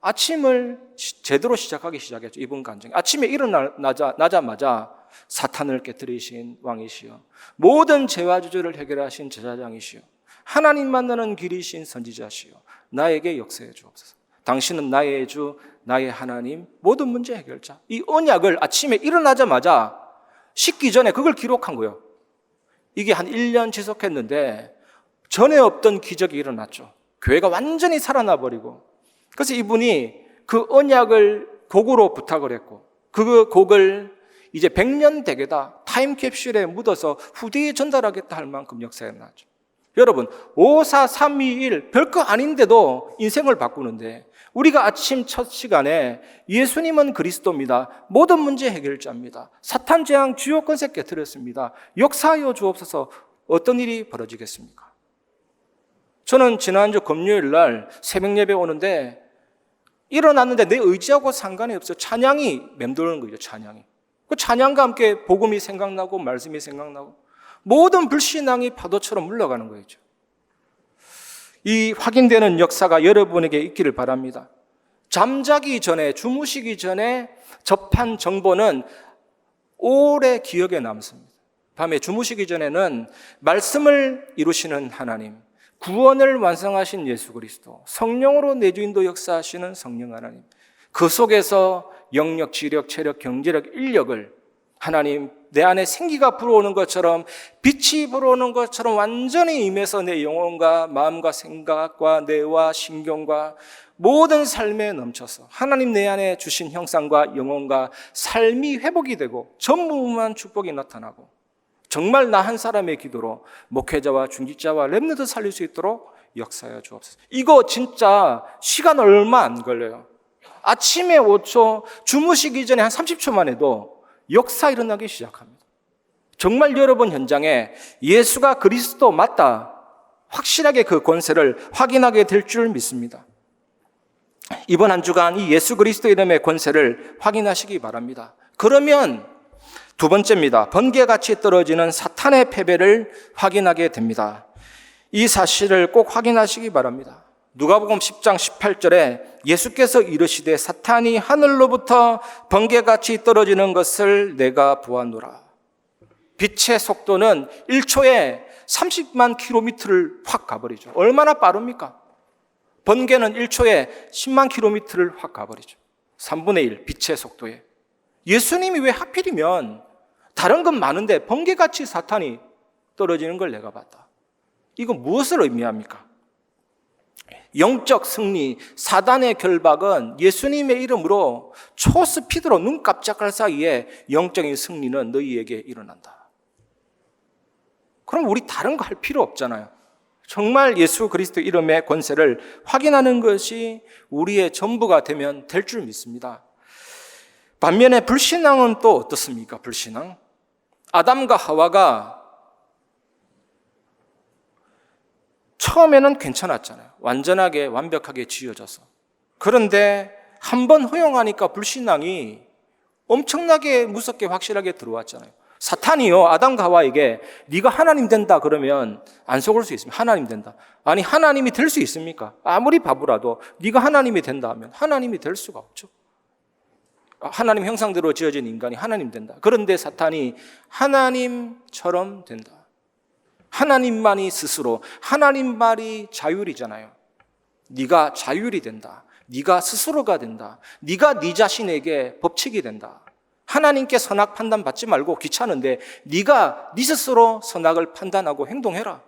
아침을 제대로 시작했죠. 이분 간증. 아침에 일어나자마자 사탄을 깨뜨리신 왕이시여, 모든 죄와 저주를 해결하신 제사장이시여, 하나님 만나는 길이신 선지자시여, 나에게 역사해 주옵소서. 당신은 나의 주, 나의 하나님, 모든 문제 해결자. 이 언약을 아침에 일어나자마자 씻기 전에 그걸 기록한 거예요. 이게 한 1년 지속했는데 전에 없던 기적이 일어났죠. 교회가 완전히 살아나 버리고. 그래서 이분이 그 언약을 곡으로 부탁을 했고 그 곡을 이제 100년 대계다 타임캡슐에 묻어서 후대에 전달하겠다 할 만큼 역사에 나죠. 여러분 5, 4, 3, 2, 1 별거 아닌데도 인생을 바꾸는데 우리가 아침 첫 시간에 예수님은 그리스도입니다. 모든 문제 해결자입니다. 사탄 재앙 주요 권세 깨뜨렸습니다. 역사하여 주옵소서. 어떤 일이 벌어지겠습니까? 저는 지난주 금요일 날 새벽 예배 오는데 일어났는데 내 의지하고 상관이 없어요. 찬양이 맴도는 거죠. 찬양이. 그 찬양과 함께 복음이 생각나고 말씀이 생각나고 모든 불신앙이 파도처럼 물러가는 거죠. 이 확인되는 역사가 여러분에게 있기를 바랍니다. 잠자기 전에, 주무시기 전에 접한 정보는 오래 기억에 남습니다. 밤에 주무시기 전에는 말씀을 이루시는 하나님, 구원을 완성하신 예수 그리스도, 성령으로 내주인도 역사하시는 성령 하나님, 그 속에서 영력, 지력, 체력, 경제력, 인력을 하나님 내 안에 생기가 불어오는 것처럼, 빛이 불어오는 것처럼 완전히 임해서 내 영혼과 마음과 생각과 뇌와 신경과 모든 삶에 넘쳐서 하나님 내 안에 주신 형상과 영혼과 삶이 회복이 되고 전무후무한 축복이 나타나고, 정말 나 한 사람의 기도로 목회자와 중직자와 렘넌트 살릴 수 있도록 역사하여 주옵소서. 이거 진짜 시간 얼마 안 걸려요. 아침에 5초, 주무시기 전에 한 30초만 해도 역사 일어나기 시작합니다. 정말 여러분 현장에 예수가 그리스도 맞다, 확실하게 그 권세를 확인하게 될 줄 믿습니다. 이번 한 주간 이 예수 그리스도 이름의 권세를 확인하시기 바랍니다. 그러면 두 번째입니다. 번개같이 떨어지는 사탄의 패배를 확인하게 됩니다. 이 사실을 꼭 확인하시기 바랍니다. 누가복음 10장 18절에 예수께서 이르시되 사탄이 하늘로부터 번개같이 떨어지는 것을 내가 보았노라. 빛의 속도는 1초에 30만 킬로미터를 확 가버리죠. 얼마나 빠릅니까? 번개는 1초에 10만 킬로미터를 확 가버리죠. 3분의 1 빛의 속도에. 예수님이 왜 하필이면 다른 건 많은데 번개같이 사탄이 떨어지는 걸 내가 봤다. 이건 무엇을 의미합니까? 영적 승리, 사단의 결박은 예수님의 이름으로 초스피드로 눈 깜짝할 사이에 영적인 승리는 너희에게 일어난다. 그럼 우리 다른 거 할 필요 없잖아요. 정말 예수 그리스도 이름의 권세를 확인하는 것이 우리의 전부가 되면 될 줄 믿습니다. 반면에 불신앙은 또 어떻습니까? 불신앙. 아담과 하와가 처음에는 괜찮았잖아요. 완전하게 완벽하게 지어져서. 그런데 한번 허용하니까 불신앙이 엄청나게 무섭게 확실하게 들어왔잖아요. 사탄이요, 아담과 하와에게 네가 하나님 된다 그러면 안 속을 수 있습니다. 하나님 된다. 아니, 하나님이 될 수 있습니까? 아무리 바보라도 네가 하나님이 된다 하면 하나님이 될 수가 없죠. 하나님 형상대로 지어진 인간이 하나님 된다. 그런데 사탄이 하나님처럼 된다. 하나님만이 스스로, 하나님만이 자율이잖아요. 네가 자율이 된다. 네가 스스로가 된다. 네가 네 자신에게 법칙이 된다. 하나님께 선악 판단 받지 말고 귀찮은데 네가 네 스스로 선악을 판단하고 행동해라.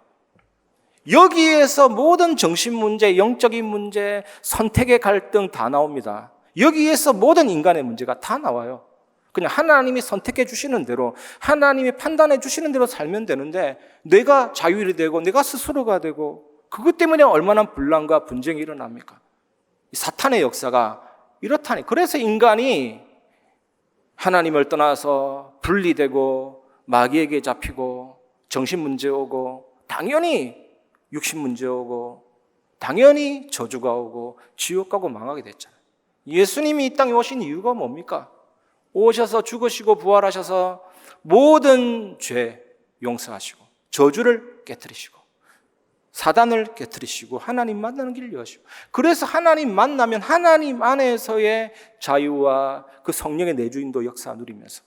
여기에서 모든 정신 문제, 영적인 문제, 선택의 갈등 다 나옵니다. 여기에서 모든 인간의 문제가 다 나와요. 그냥 하나님이 선택해 주시는 대로, 하나님이 판단해 주시는 대로 살면 되는데 내가 자율이 되고 내가 스스로가 되고, 그것 때문에 얼마나 분란과 분쟁이 일어납니까? 사탄의 역사가 이렇다니. 그래서 인간이 하나님을 떠나서 분리되고 마귀에게 잡히고 정신 문제 오고, 당연히 육신 문제 오고, 당연히 저주가 오고 지옥 가고 망하게 됐잖아요. 예수님이 이 땅에 오신 이유가 뭡니까? 오셔서 죽으시고 부활하셔서 모든 죄 용서하시고 저주를 깨뜨리시고 사단을 깨뜨리시고 하나님 만나는 길을 여시고, 그래서 하나님 만나면 하나님 안에서의 자유와 그 성령의 내주인도 역사 누리면서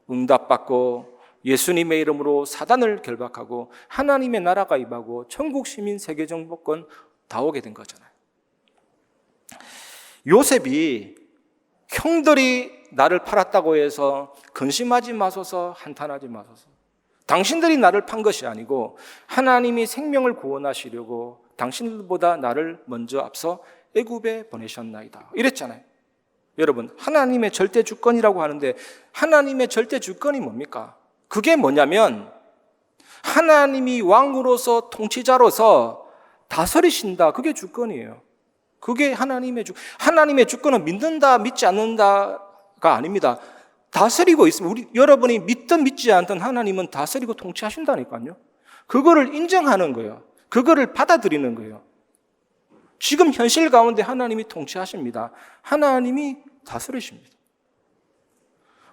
응답받고 예수님의 이름으로 사단을 결박하고 하나님의 나라가 임하고 천국 시민 세계 정복권 다 오게 된 거잖아요. 요셉이 형들이 나를 팔았다고 해서 근심하지 마소서, 한탄하지 마소서. 당신들이 나를 판 것이 아니고 하나님이 생명을 구원하시려고 당신들보다 나를 먼저 앞서 애굽에 보내셨나이다. 이랬잖아요. 여러분, 하나님의 절대 주권이라고 하는데 하나님의 절대 주권이 뭡니까? 그게 뭐냐면 하나님이 왕으로서 통치자로서 다스리신다. 그게 주권이에요. 그게 하나님의 주권은 믿는다, 믿지 않는다가 아닙니다. 다스리고 있습니다. 여러분이 믿든 믿지 않든 하나님은 다스리고 통치하신다니까요. 그거를 인정하는 거예요. 그거를 받아들이는 거예요. 지금 현실 가운데 하나님이 통치하십니다. 하나님이 다스리십니다.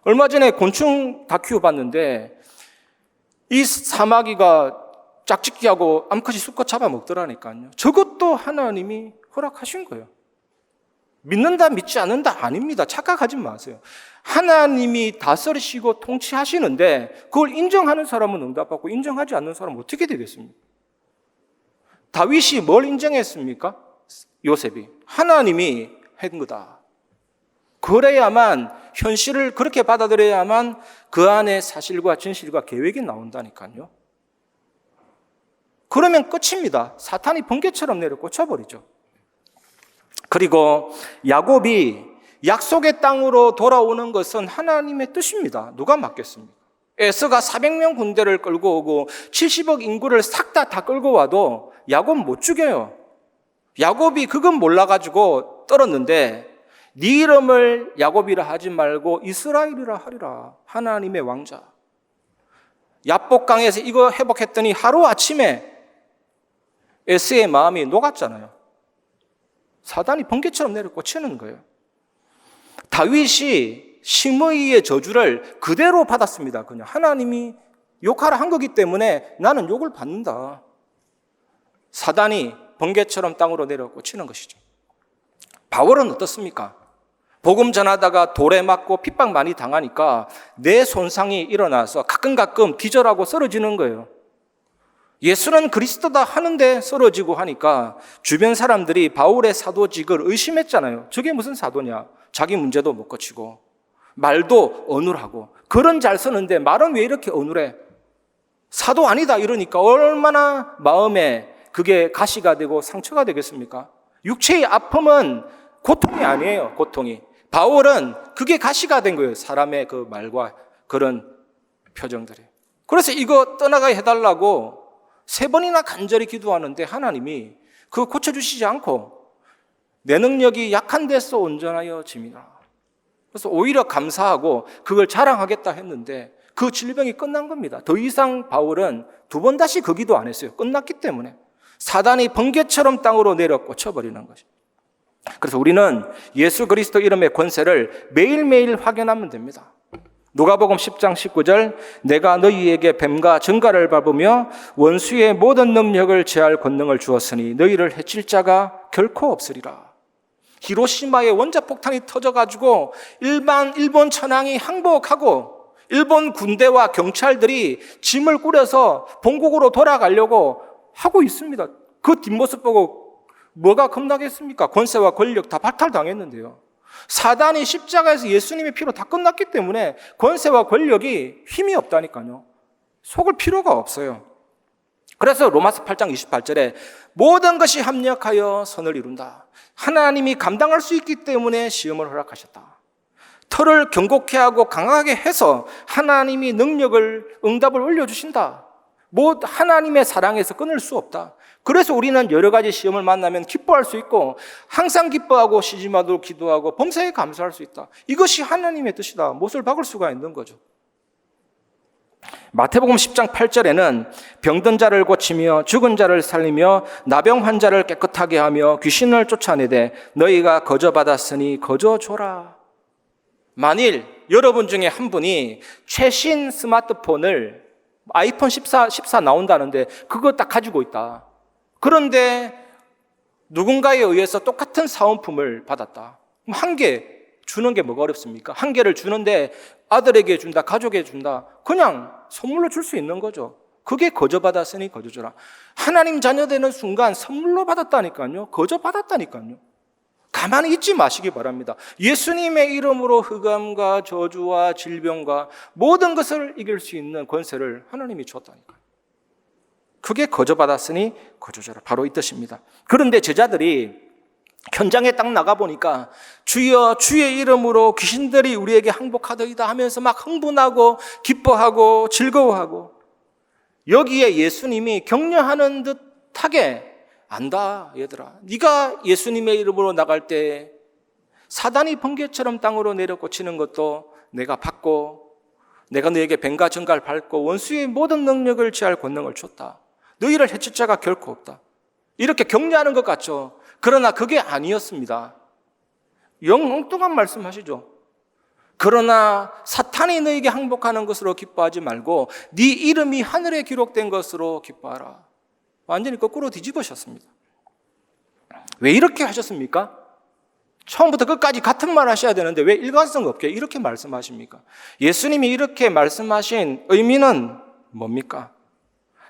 얼마 전에 곤충 다큐 봤는데 이 사마귀가 짝짓기하고 암컷이 수컷 잡아먹더라니까요. 저것도 하나님이 허락하신 거예요. 믿는다 믿지 않는다 아닙니다. 착각하지 마세요. 하나님이 다스리시고 통치하시는데 그걸 인정하는 사람은 응답받고 인정하지 않는 사람은 어떻게 되겠습니까? 다윗이 뭘 인정했습니까? 요셉이 하나님이 한 거다. 그래야만, 현실을 그렇게 받아들여야만 그 안에 사실과 진실과 계획이 나온다니까요. 그러면 끝입니다. 사탄이 번개처럼 내려 꽂혀버리죠. 그리고 야곱이 약속의 땅으로 돌아오는 것은 하나님의 뜻입니다. 누가 막겠습니까? 에서가 400명 군대를 끌고 오고 70억 인구를 싹 다 끌고 와도 야곱 못 죽여요. 야곱이 그건 몰라가지고 떨었는데 네 이름을 야곱이라 하지 말고 이스라엘이라 하리라. 하나님의 왕자. 야복강에서 이거 회복했더니 하루아침에 에스의 마음이 녹았잖아요. 사단이 번개처럼 내려 꽂히는 거예요. 다윗이 심의의 저주를 그대로 받았습니다. 그냥 하나님이 욕하라 한 거기 때문에 나는 욕을 받는다. 사단이 번개처럼 땅으로 내려 꽂히는 것이죠. 바울은 어떻습니까? 복음 전하다가 돌에 맞고 핍박 많이 당하니까 뇌 손상이 일어나서 가끔 기절하고 쓰러지는 거예요. 예수는 그리스도다 하는데 쓰러지고 하니까 주변 사람들이 바울의 사도직을 의심했잖아요. 저게 무슨 사도냐? 자기 문제도 못 고치고 말도 어눌하고 글은 잘 쓰는데 말은 왜 이렇게 어눌해? 사도 아니다 이러니까 얼마나 마음에 그게 가시가 되고 상처가 되겠습니까? 육체의 아픔은 고통이 아니에요. 고통이. 바울은 그게 가시가 된 거예요. 사람의 그 말과 그런 표정들이. 그래서 이거 떠나가게 해달라고 3번이나 간절히 기도하는데 하나님이 그거 고쳐주시지 않고 내 능력이 약한 데서 온전하여 짐이라. 그래서 오히려 감사하고 그걸 자랑하겠다 했는데 그 질병이 끝난 겁니다. 더 이상 바울은 2번 다시 그 기도 안 했어요. 끝났기 때문에. 사단이 번개처럼 땅으로 내려 꽂혀버리는 것이. 그래서 우리는 예수 그리스도 이름의 권세를 매일매일 확인하면 됩니다. 누가복음 10장 19절 내가 너희에게 뱀과 정갈을 밟으며 원수의 모든 능력을 제할 권능을 주었으니 너희를 해칠 자가 결코 없으리라. 히로시마에 원자폭탄이 터져가지고 일본 천황이 항복하고 일본 군대와 경찰들이 짐을 꾸려서 본국으로 돌아가려고 하고 있습니다. 그 뒷모습 보고 뭐가 겁나겠습니까? 권세와 권력 다 박탈당했는데요. 사단이 십자가에서 예수님의 피로 다 끝났기 때문에 권세와 권력이 힘이 없다니까요. 속을 필요가 없어요. 그래서 로마서 8장 28절에 모든 것이 합력하여 선을 이룬다. 하나님이 감당할 수 있기 때문에 시험을 허락하셨다. 털을 견고케 하고 강하게 해서 하나님이 능력을, 응답을 올려주신다. 하나님의 사랑에서 끊을 수 없다. 그래서 우리는 여러 가지 시험을 만나면 기뻐할 수 있고 항상 기뻐하고 쉬지마도 기도하고 범사에 감사할 수 있다. 이것이 하나님의 뜻이다. 못을 박을 수가 있는 거죠. 마태복음 10장 8절에는 병든 자를 고치며 죽은 자를 살리며 나병 환자를 깨끗하게 하며 귀신을 쫓아내되 너희가 거저 받았으니 거저 줘라. 만일 여러분 중에 한 분이 최신 스마트폰을 아이폰 14 나온다는데 그거 딱 가지고 있다. 그런데 누군가에 의해서 똑같은 사은품을 받았다. 그럼 한 개 주는 게 뭐가 어렵습니까? 한 개를 주는데 아들에게 준다, 가족에게 준다. 그냥 선물로 줄 수 있는 거죠. 그게 거저 받았으니 거저 줘라. 하나님 자녀 되는 순간 선물로 받았다니까요. 거저 받았다니까요. 가만히 있지 마시기 바랍니다. 예수님의 이름으로 흑암과 저주와 질병과 모든 것을 이길 수 있는 권세를 하나님이 줬다니까요. 그게 거저 받았으니 거저 줘라. 바로 이 뜻입니다. 그런데 제자들이 현장에 딱 나가보니까 주여 주의 이름으로 귀신들이 우리에게 항복하더이다 하면서 막 흥분하고 기뻐하고 즐거워하고 여기에 예수님이 격려하는 듯하게 안다 얘들아. 네가 예수님의 이름으로 나갈 때 사단이 번개처럼 땅으로 내려 꽂히는 것도 내가 받고 내가 너에게 뱀과 정갈 밟고 원수의 모든 능력을 제할 권능을 줬다. 너희를 해칠 자가 결코 없다. 이렇게 격려하는 것 같죠. 그러나 그게 아니었습니다. 엉뚱한 말씀하시죠. 그러나 사탄이 너에게 항복하는 것으로 기뻐하지 말고 네 이름이 하늘에 기록된 것으로 기뻐하라. 완전히 거꾸로 뒤집으셨습니다. 왜 이렇게 하셨습니까? 처음부터 끝까지 같은 말 하셔야 되는데 왜 일관성 없게 이렇게 말씀하십니까? 예수님이 이렇게 말씀하신 의미는 뭡니까?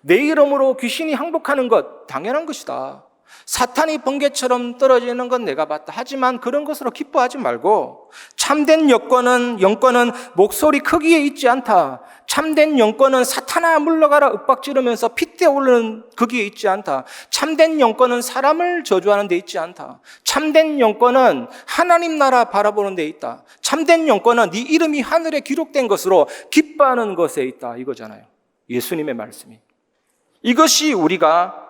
내 이름으로 귀신이 항복하는 것 당연한 것이다. 사탄이 번개처럼 떨어지는 건 내가 봤다. 하지만 그런 것으로 기뻐하지 말고 참된 영권은 목소리 크기에 있지 않다. 참된 영권은 사탄아 물러가라 윽박지르면서 핏대 오르는 거기에 있지 않다. 참된 영권은 사람을 저주하는 데 있지 않다. 참된 영권은 하나님 나라 바라보는 데 있다. 참된 영권은 네 이름이 하늘에 기록된 것으로 기뻐하는 것에 있다. 이거잖아요. 예수님의 말씀이. 이것이 우리가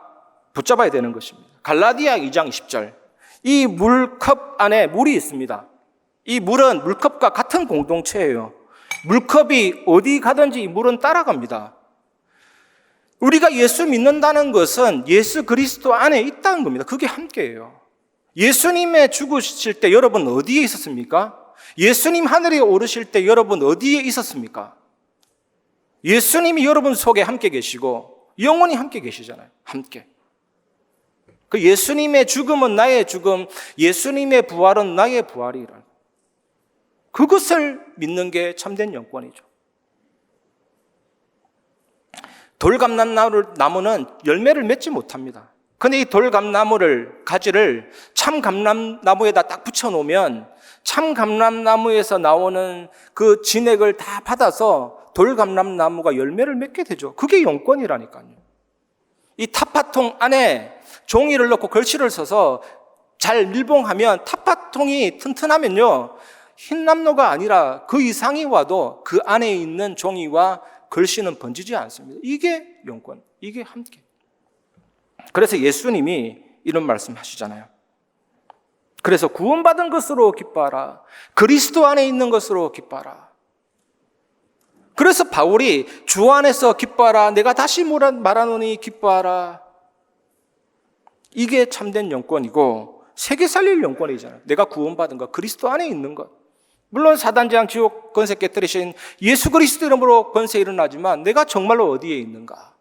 붙잡아야 되는 것입니다. 갈라디아 2장 20절. 이 물컵 안에 물이 있습니다. 이 물은 물컵과 같은 공동체예요. 물컵이 어디 가든지 이 물은 따라갑니다. 우리가 예수 믿는다는 것은 예수 그리스도 안에 있다는 겁니다. 그게 함께예요. 예수님의 죽으실 때 여러분 어디에 있었습니까? 예수님 하늘에 오르실 때 여러분 어디에 있었습니까? 예수님이 여러분 속에 함께 계시고 영원히 함께 계시잖아요. 함께. 그 예수님의 죽음은 나의 죽음, 예수님의 부활은 나의 부활이라. 그것을 믿는 게 참된 영권이죠. 돌감람나무는 열매를 맺지 못합니다. 근데 이 돌감나무를 가지를 참감람나무에다 딱 붙여놓으면 참감람나무에서 나오는 그 진액을 다 받아서 돌감람나무가 열매를 맺게 되죠. 그게 영권이라니까요. 이 타파통 안에 종이를 넣고 글씨를 써서 잘 밀봉하면 타파통이 튼튼하면요, 흰남노가 아니라 그 이상이 와도 그 안에 있는 종이와 글씨는 번지지 않습니다. 이게 영권, 이게 함께. 그래서 예수님이 이런 말씀 하시잖아요. 그래서 구원받은 것으로 기뻐하라. 그리스도 안에 있는 것으로 기뻐하라. 그래서 바울이 주 안에서 기뻐하라. 내가 다시 말하노니 기뻐하라. 이게 참된 영권이고 세계 살릴 영권이잖아요. 내가 구원받은 것, 그리스도 안에 있는 것. 물론 사단장 지옥 권세 깨뜨리신 예수 그리스도 이름으로 권세 일어나지만 내가 정말로 어디에 있는가?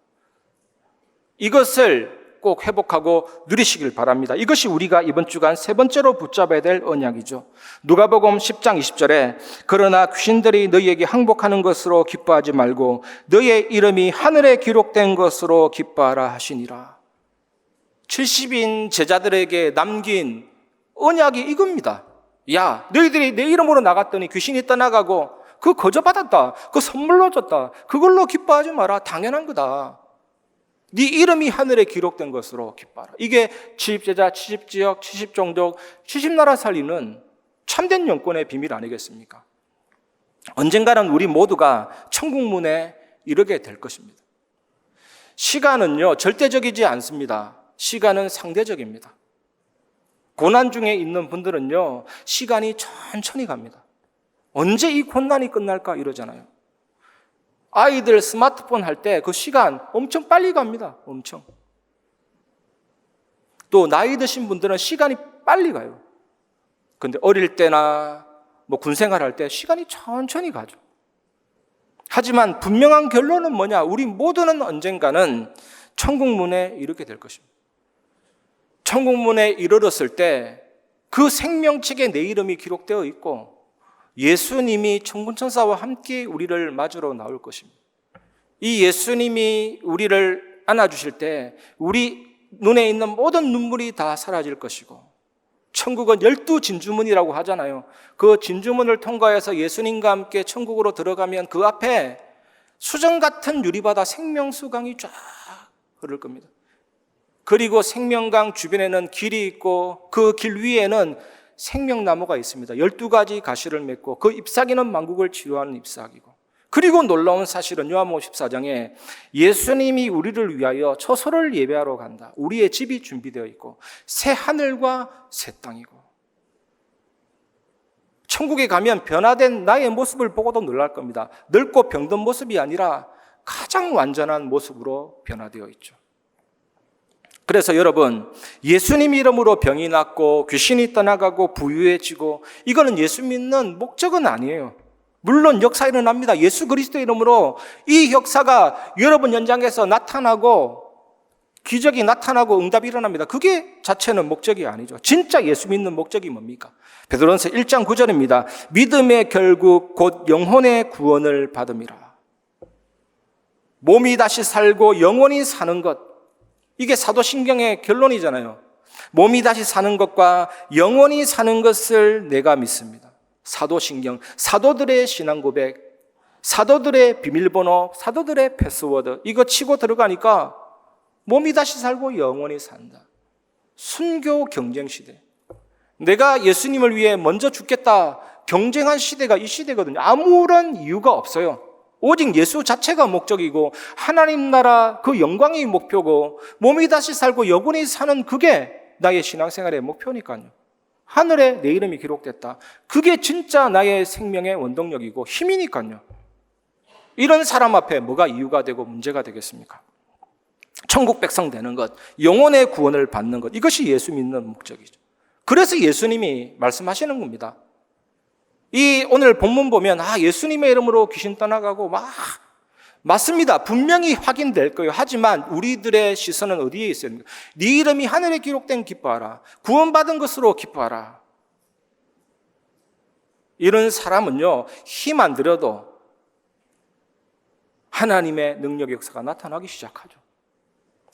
이것을 꼭 회복하고 누리시길 바랍니다. 이것이 우리가 이번 주간 세 번째로 붙잡아야 될 언약이죠. 누가복음 10장 20절에 그러나 귀신들이 너희에게 항복하는 것으로 기뻐하지 말고 너희의 이름이 하늘에 기록된 것으로 기뻐하라 하시니라. 70인 제자들에게 남긴 언약이 이겁니다. 야, 너희들이 내 이름으로 나갔더니 귀신이 떠나가고 그거 거저받았다. 그거 선물로 줬다. 그걸로 기뻐하지 마라. 당연한 거다. 네 이름이 하늘에 기록된 것으로 기뻐하라. 이게 70제자, 70지역, 70종족, 70나라 살리는 참된 영권의 비밀 아니겠습니까? 언젠가는 우리 모두가 천국문에 이르게 될 것입니다. 시간은요, 절대적이지 않습니다. 시간은 상대적입니다. 고난 중에 있는 분들은요, 시간이 천천히 갑니다. 언제 이 고난이 끝날까 이러잖아요. 아이들 스마트폰 할 때 그 시간 엄청 빨리 갑니다. 엄청. 또 나이 드신 분들은 시간이 빨리 가요. 근데 어릴 때나 군생활 할 때 시간이 천천히 가죠. 하지만 분명한 결론은 뭐냐? 우리 모두는 언젠가는 천국문에 이르게 될 것입니다. 천국문에 이르렀을 때 그 생명책에 내 이름이 기록되어 있고 예수님이 천군천사와 함께 우리를 맞으러 나올 것입니다. 이 예수님이 우리를 안아주실 때 우리 눈에 있는 모든 눈물이 다 사라질 것이고 천국은 12진주문이라고 하잖아요. 그 진주문을 통과해서 예수님과 함께 천국으로 들어가면 그 앞에 수정 같은 유리바다 생명수강이 쫙 흐를 겁니다. 그리고 생명강 주변에는 길이 있고 그 길 위에는 생명나무가 있습니다. 12가지 가시를 맺고 그 잎사귀는 만국을 치유하는 잎사귀고, 그리고 놀라운 사실은 요한복음 14장에 예수님이 우리를 위하여 처소를 예배하러 간다. 우리의 집이 준비되어 있고 새 하늘과 새 땅이고, 천국에 가면 변화된 나의 모습을 보고도 놀랄 겁니다. 늙고 병든 모습이 아니라 가장 완전한 모습으로 변화되어 있죠. 그래서 여러분, 예수님 이름으로 병이 낫고 귀신이 떠나가고 부유해지고 이거는 예수 믿는 목적은 아니에요. 물론 역사 일어납니다. 예수 그리스도 이름으로 이 역사가 여러분 현장에서 나타나고 기적이 나타나고 응답이 일어납니다. 그게 자체는 목적이 아니죠. 진짜 예수 믿는 목적이 뭡니까? 베드로전서 1장 9절입니다. 믿음의 결국 곧 영혼의 구원을 받음이라. 몸이 다시 살고 영원히 사는 것. 이게 사도신경의 결론이잖아요. 몸이 다시 사는 것과 영원히 사는 것을 내가 믿습니다. 사도신경, 사도들의 신앙 고백, 사도들의 비밀번호, 사도들의 패스워드, 이거 치고 들어가니까 몸이 다시 살고 영원히 산다. 순교 경쟁 시대. 내가 예수님을 위해 먼저 죽겠다 경쟁한 시대가 이 시대거든요. 아무런 이유가 없어요. 오직 예수 자체가 목적이고 하나님 나라 그 영광이 목표고 몸이 다시 살고 영원히 사는 그게 나의 신앙생활의 목표니까요. 하늘에 내 이름이 기록됐다. 그게 진짜 나의 생명의 원동력이고 힘이니까요. 이런 사람 앞에 뭐가 이유가 되고 문제가 되겠습니까? 천국 백성 되는 것, 영혼의 구원을 받는 것, 이것이 예수 믿는 목적이죠. 그래서 예수님이 말씀하시는 겁니다. 이 오늘 본문 보면 예수님의 이름으로 귀신 떠나가고 맞습니다. 분명히 확인될 거예요. 하지만 우리들의 시선은 어디에 있어요? 네 이름이 하늘에 기록된 기뻐하라. 구원받은 것으로 기뻐하라. 이런 사람은요, 힘 안 들여도 하나님의 능력의 역사가 나타나기 시작하죠.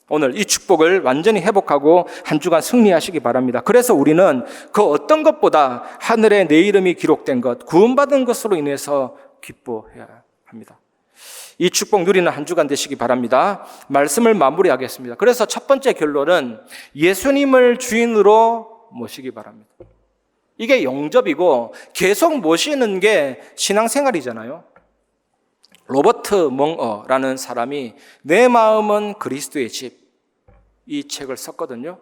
오늘 이 축복을 완전히 회복하고 한 주간 승리하시기 바랍니다. 그래서 우리는 그 어떤 것보다 하늘에 내 이름이 기록된 것, 구원받은 것으로 인해서 기뻐해야 합니다. 이 축복 누리는 한 주간 되시기 바랍니다. 말씀을 마무리하겠습니다. 그래서 첫 번째 결론은 예수님을 주인으로 모시기 바랍니다. 이게 영접이고 계속 모시는 게 신앙생활이잖아요. 로버트 멍어라는 사람이 내 마음은 그리스도의 집, 이 책을 썼거든요.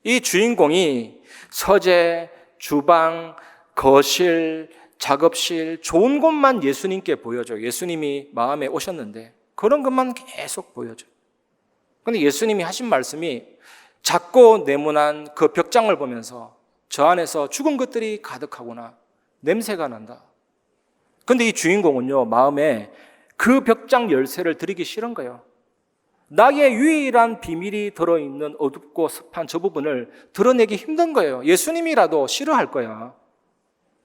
이 주인공이 서재, 주방, 거실, 작업실, 좋은 곳만 예수님께 보여줘요. 예수님이 마음에 오셨는데 그런 것만 계속 보여줘요. 그런데 예수님이 하신 말씀이 작고 네모난 그 벽장을 보면서 저 안에서 죽은 것들이 가득하구나, 냄새가 난다. 그런데 이 주인공은요, 마음에 그 벽장 열쇠를 드리기 싫은 거예요. 나의 유일한 비밀이 들어있는 어둡고 습한 저 부분을 드러내기 힘든 거예요. 예수님이라도 싫어할 거야.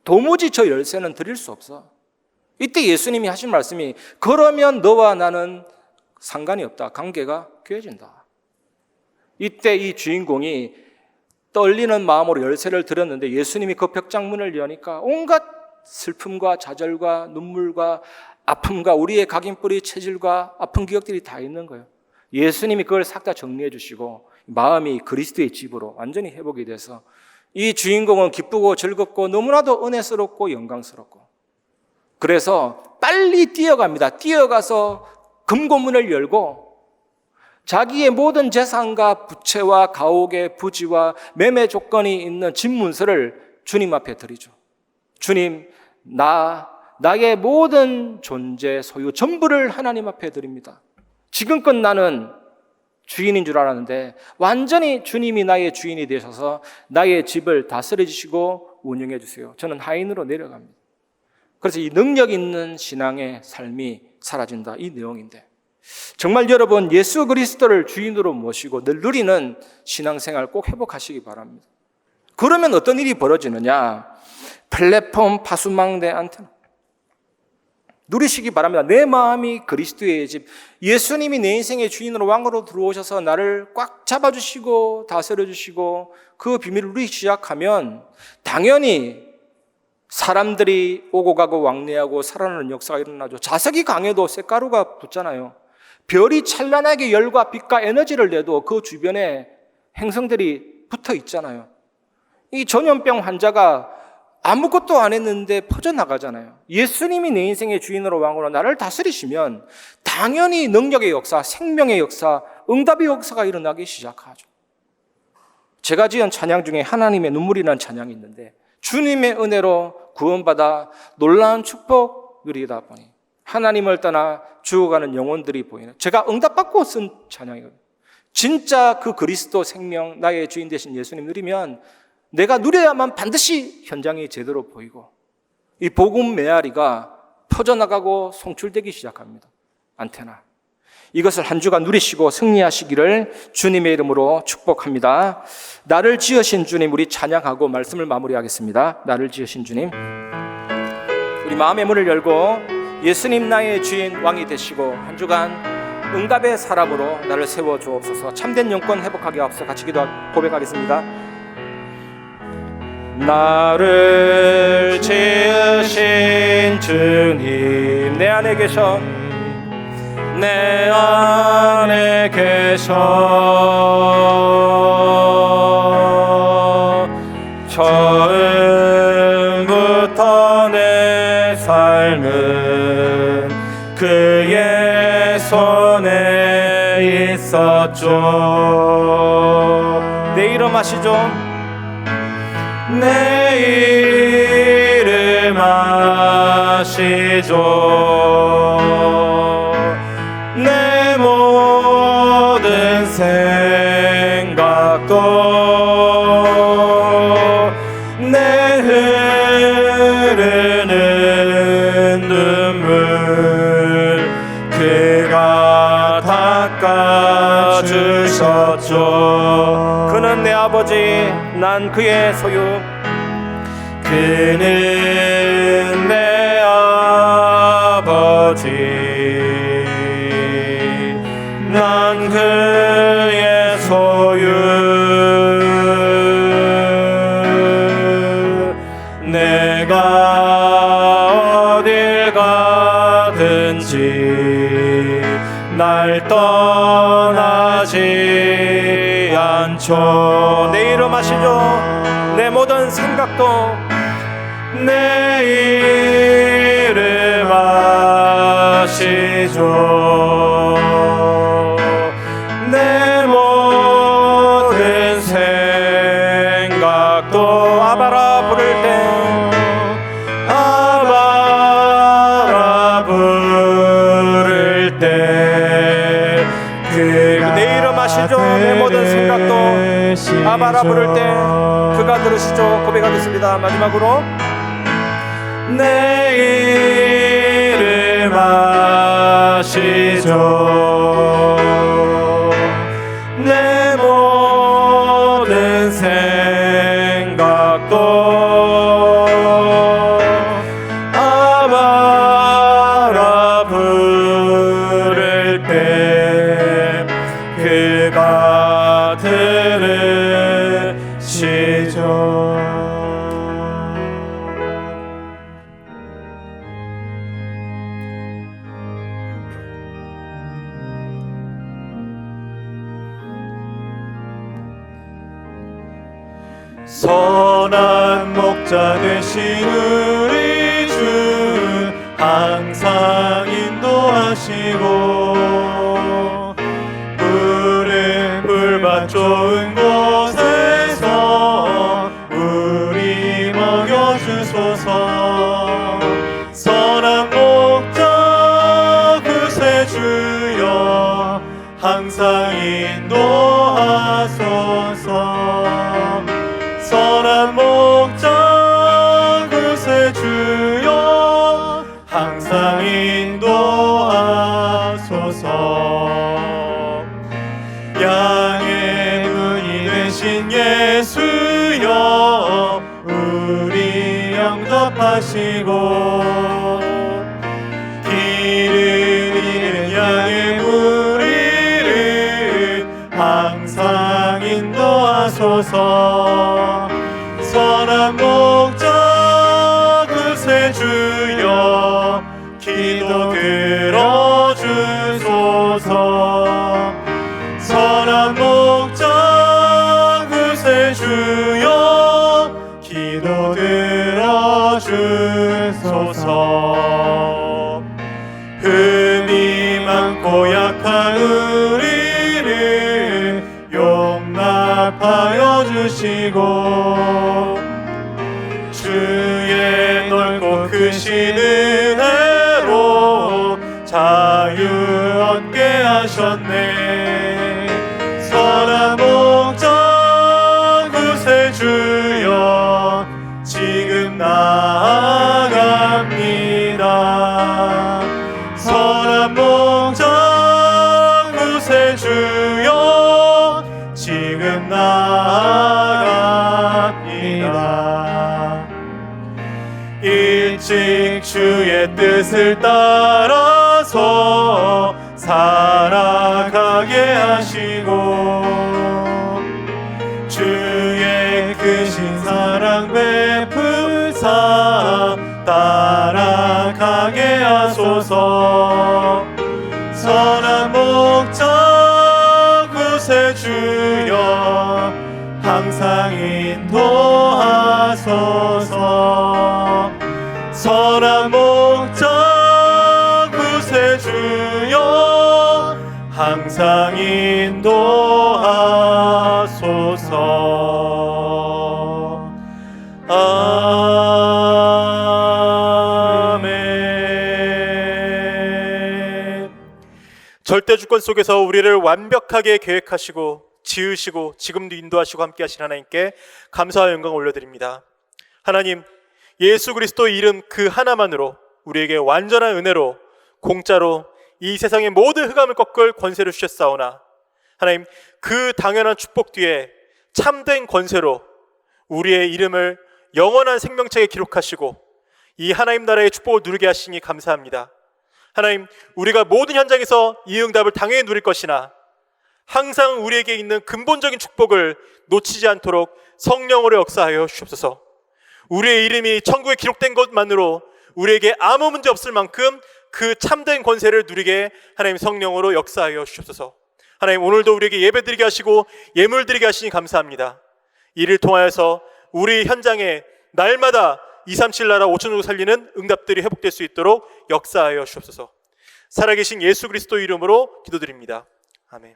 도무지 저 열쇠는 드릴 수 없어. 이때 예수님이 하신 말씀이 그러면 너와 나는 상관이 없다. 관계가 귀해진다. 이때 이 주인공이 떨리는 마음으로 열쇠를 드렸는데 예수님이 그 벽장 문을 여니까 온갖 슬픔과 좌절과 눈물과 아픔과 우리의 각인뿌리 체질과 아픈 기억들이 다 있는 거예요. 예수님이 그걸 싹 다 정리해 주시고 마음이 그리스도의 집으로 완전히 회복이 돼서 이 주인공은 기쁘고 즐겁고 너무나도 은혜스럽고 영광스럽고, 그래서 빨리 뛰어갑니다. 뛰어가서 금고문을 열고 자기의 모든 재산과 부채와 가옥의 부지와 매매 조건이 있는 집 문서를 주님 앞에 드리죠. 주님, 나의 모든 존재, 소유, 전부를 하나님 앞에 드립니다. 지금껏 나는 주인인 줄 알았는데 완전히 주님이 나의 주인이 되셔서 나의 집을 다스려 주시고 운영해 주세요. 저는 하인으로 내려갑니다. 그래서 이 능력 있는 신앙의 삶이 사라진다, 이 내용인데, 정말 여러분 예수 그리스도를 주인으로 모시고 늘 누리는 신앙생활 꼭 회복하시기 바랍니다. 그러면 어떤 일이 벌어지느냐? 플랫폼 파수망대 안테나 누리시기 바랍니다. 내 마음이 그리스도의 집, 예수님이 내 인생의 주인으로 왕으로 들어오셔서 나를 꽉 잡아주시고 다스려주시고 그 비밀을 누리기 시작하면 당연히 사람들이 오고 가고 왕래하고 살아나는 역사가 일어나죠. 자석이 강해도 쇳가루가 붙잖아요. 별이 찬란하게 열과 빛과 에너지를 내도 그 주변에 행성들이 붙어 있잖아요. 이 전염병 환자가 아무것도 안 했는데 퍼져나가잖아요. 예수님이 내 인생의 주인으로 왕으로 나를 다스리시면 당연히 능력의 역사, 생명의 역사, 응답의 역사가 일어나기 시작하죠. 제가 지은 찬양 중에 하나님의 눈물이라는 찬양이 있는데 주님의 은혜로 구원받아 놀라운 축복 누리다 보니 하나님을 떠나 죽어가는 영혼들이 보이는, 제가 응답받고 쓴 찬양이거든요. 진짜 그 그리스도 생명, 나의 주인 되신 예수님 누리면 내가 누려야만 반드시 현장이 제대로 보이고 이 복음 메아리가 퍼져나가고 송출되기 시작합니다. 안테나. 이것을 한 주간 누리시고 승리하시기를 주님의 이름으로 축복합니다. 나를 지으신 주님, 우리 찬양하고 말씀을 마무리하겠습니다. 나를 지으신 주님, 우리 마음의 문을 열고 예수님 나의 주인 왕이 되시고 한 주간 응답의 사람으로 나를 세워 주옵소서. 참된 영권 회복하게 하옵소서. 같이 고백하겠습니다. 나를 지으신 주님, 내 안에 계셔, 내 안에 계셔. 처음부터 내 삶은 그의 손에 있었죠. 내 이름 아시죠? 내 이름 아시죠? 내 모든 생각도 내 흐르는 눈물 그가 닦아주셨죠. 그는 내 아버지, 난 그의 소유. 그는 내 아버지, 난 그의 소유. 내가 어딜 가든지 날 떠나지 않죠. 내 이름 아시죠? 내 모든 생각도 내 이름 아시죠. 내 모든 생각도 아바라 부를 때, 아바라 부를 때 내 이름 아시죠? 내 모든 생각도 아바라 부를 때 그가 들으시죠. 고백하겠습니다. 마지막으로 내 이름 아시죠. 내 모든 생각도 아바라 부를 때 그가 들으시죠. 선한 목자 되신 우리 주 항상 인도하시고 푸른 풀밭 좋은 곳에서 우리 먹여주소서. 선한 목자 구세주여 항상 인도하소서. 선한 목자 구세주여 항상 인도하소서. 양의 문이 되신 예수여 우리 영접하시고 길을 잃은 양의 무리를 항상 인도하소서. 선한 목자 구세주여 기도 들어주소서. 선한 목자 구세주여 기도 들어주소서. 흠이 많고 약한 우리를 용납하여 주시고 주의 넓고 크신 은혜로 자유 얻게 하셨네. 선한 목자 구세주여 지금 나아갑니다. 선한 목자 구세주여 지금 나아갑니다. 일찍 주의 뜻을 따라서 살아가게 하시고 주의 크신 사랑 베풀사 따라가게 하소서. 선한 목적 구세주여 항상 인도하소서. 선한 목적 구세주여 항상 인도하소서. 아멘. 절대 주권 속에서 우리를 완벽하게 계획하시고 지으시고 지금도 인도하시고 함께 하신 하나님께 감사와 영광을 올려드립니다. 하나님, 예수 그리스도의 이름 그 하나만으로 우리에게 완전한 은혜로 공짜로 이 세상의 모든 흑암을 꺾을 권세를 주셨사오나 하나님, 그 당연한 축복 뒤에 참된 권세로 우리의 이름을 영원한 생명책에 기록하시고 이 하나님 나라의 축복을 누리게 하시니 감사합니다. 하나님, 우리가 모든 현장에서 이 응답을 당연히 누릴 것이나 항상 우리에게 있는 근본적인 축복을 놓치지 않도록 성령으로 역사하여 주옵소서. 우리의 이름이 천국에 기록된 것만으로 우리에게 아무 문제 없을 만큼 그 참된 권세를 누리게 하나님 성령으로 역사하여 주옵소서. 하나님, 오늘도 우리에게 예배드리게 하시고 예물드리게 하시니 감사합니다. 이를 통하여서 우리 현장에 날마다 237 나라 5천국을 살리는 응답들이 회복될 수 있도록 역사하여 주옵소서. 살아계신 예수 그리스도 이름으로 기도드립니다. 아멘.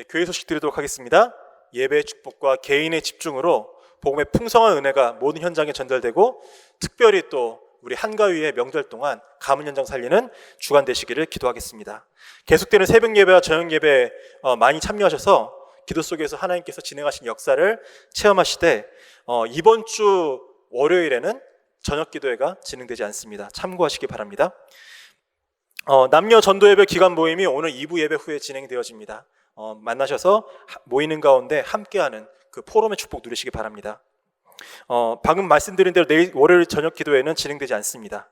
교회 소식 드리도록 하겠습니다. 예배의 축복과 개인의 집중으로 복음의 풍성한 은혜가 모든 현장에 전달되고 특별히 또 우리 한가위의 명절 동안 가문 현장 살리는 주간 되시기를 기도하겠습니다. 계속되는 새벽 예배와 저녁 예배 많이 참여하셔서 기도 속에서 하나님께서 진행하신 역사를 체험하시되 이번 주 월요일에는 저녁 기도회가 진행되지 않습니다. 참고하시기 바랍니다. 남녀 전도 예배 기간 모임이 오늘 2부 예배 후에 진행되어집니다. 만나셔서 모이는 가운데 함께하는 그 포럼의 축복 누리시기 바랍니다. 방금 말씀드린 대로 내일 월요일 저녁 기도회는 진행되지 않습니다.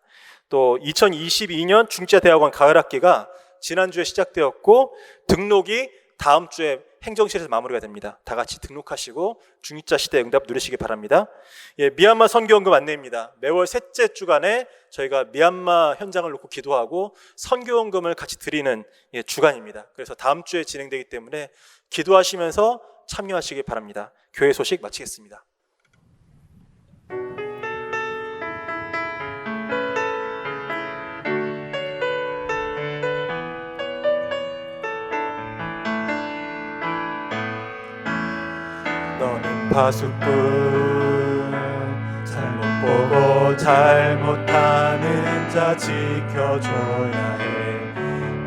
또 2022년 중지대학원 가을학기가 지난주에 시작되었고 등록이 다음 주에 행정실에서 마무리가 됩니다. 다 같이 등록하시고 중위자 시대 응답 누리시기 바랍니다. 미얀마 선교원금 안내입니다. 매월 셋째 주간에 저희가 미얀마 현장을 놓고 기도하고 선교원금을 같이 드리는 주간입니다. 그래서 다음 주에 진행되기 때문에 기도하시면서 참여하시기 바랍니다. 교회 소식 마치겠습니다. 너는 파수꾼 잘못 보고 잘못하는 자 지켜줘야 해.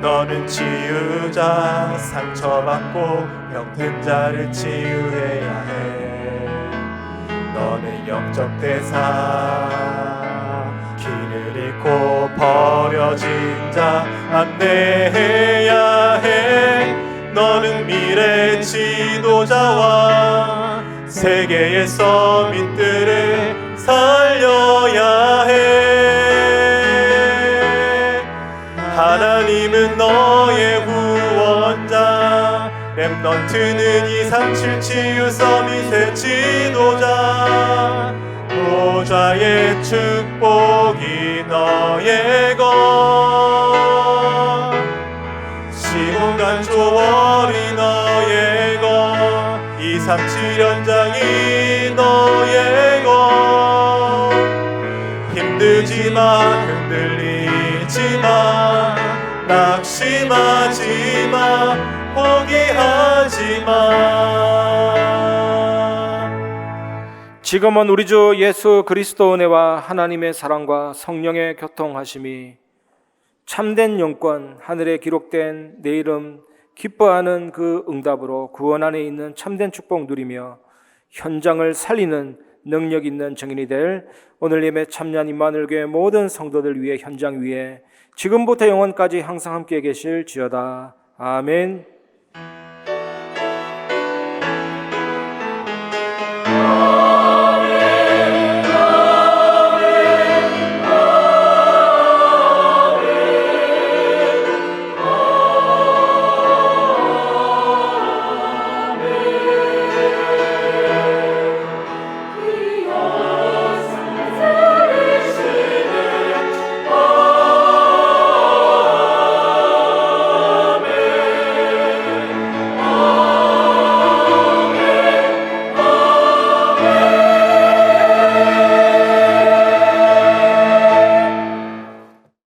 너는 치유자 상처받고 병든 자를 치유해야 해. 너는 영적 대사 길을 잃고 버려진 자 안내해야 해. 너는 미래 지도자와 세계의 서밋들을 살려야 해. 하나님은 너의 구원자, 렘넌트는 237 치유 서밋의 지도자. 보좌의 축복이 너의 것, 시공간 초월이 너의 것, 237 현장이 너의 것. 힘들지마 흔들리지마 낙심하지마 포기하지마. 지금은 우리 주 예수 그리스도 은혜와 하나님의 사랑과 성령의 교통하심이 참된 영권, 하늘에 기록된 내 이름 기뻐하는 그 응답으로 구원 안에 있는 참된 축복 누리며 현장을 살리는 능력 있는 증인이 될 오늘 예배 참여한 임마누엘교회 모든 성도들 위해 현장 위에 지금부터 영원까지 항상 함께 계실지어다. 아멘.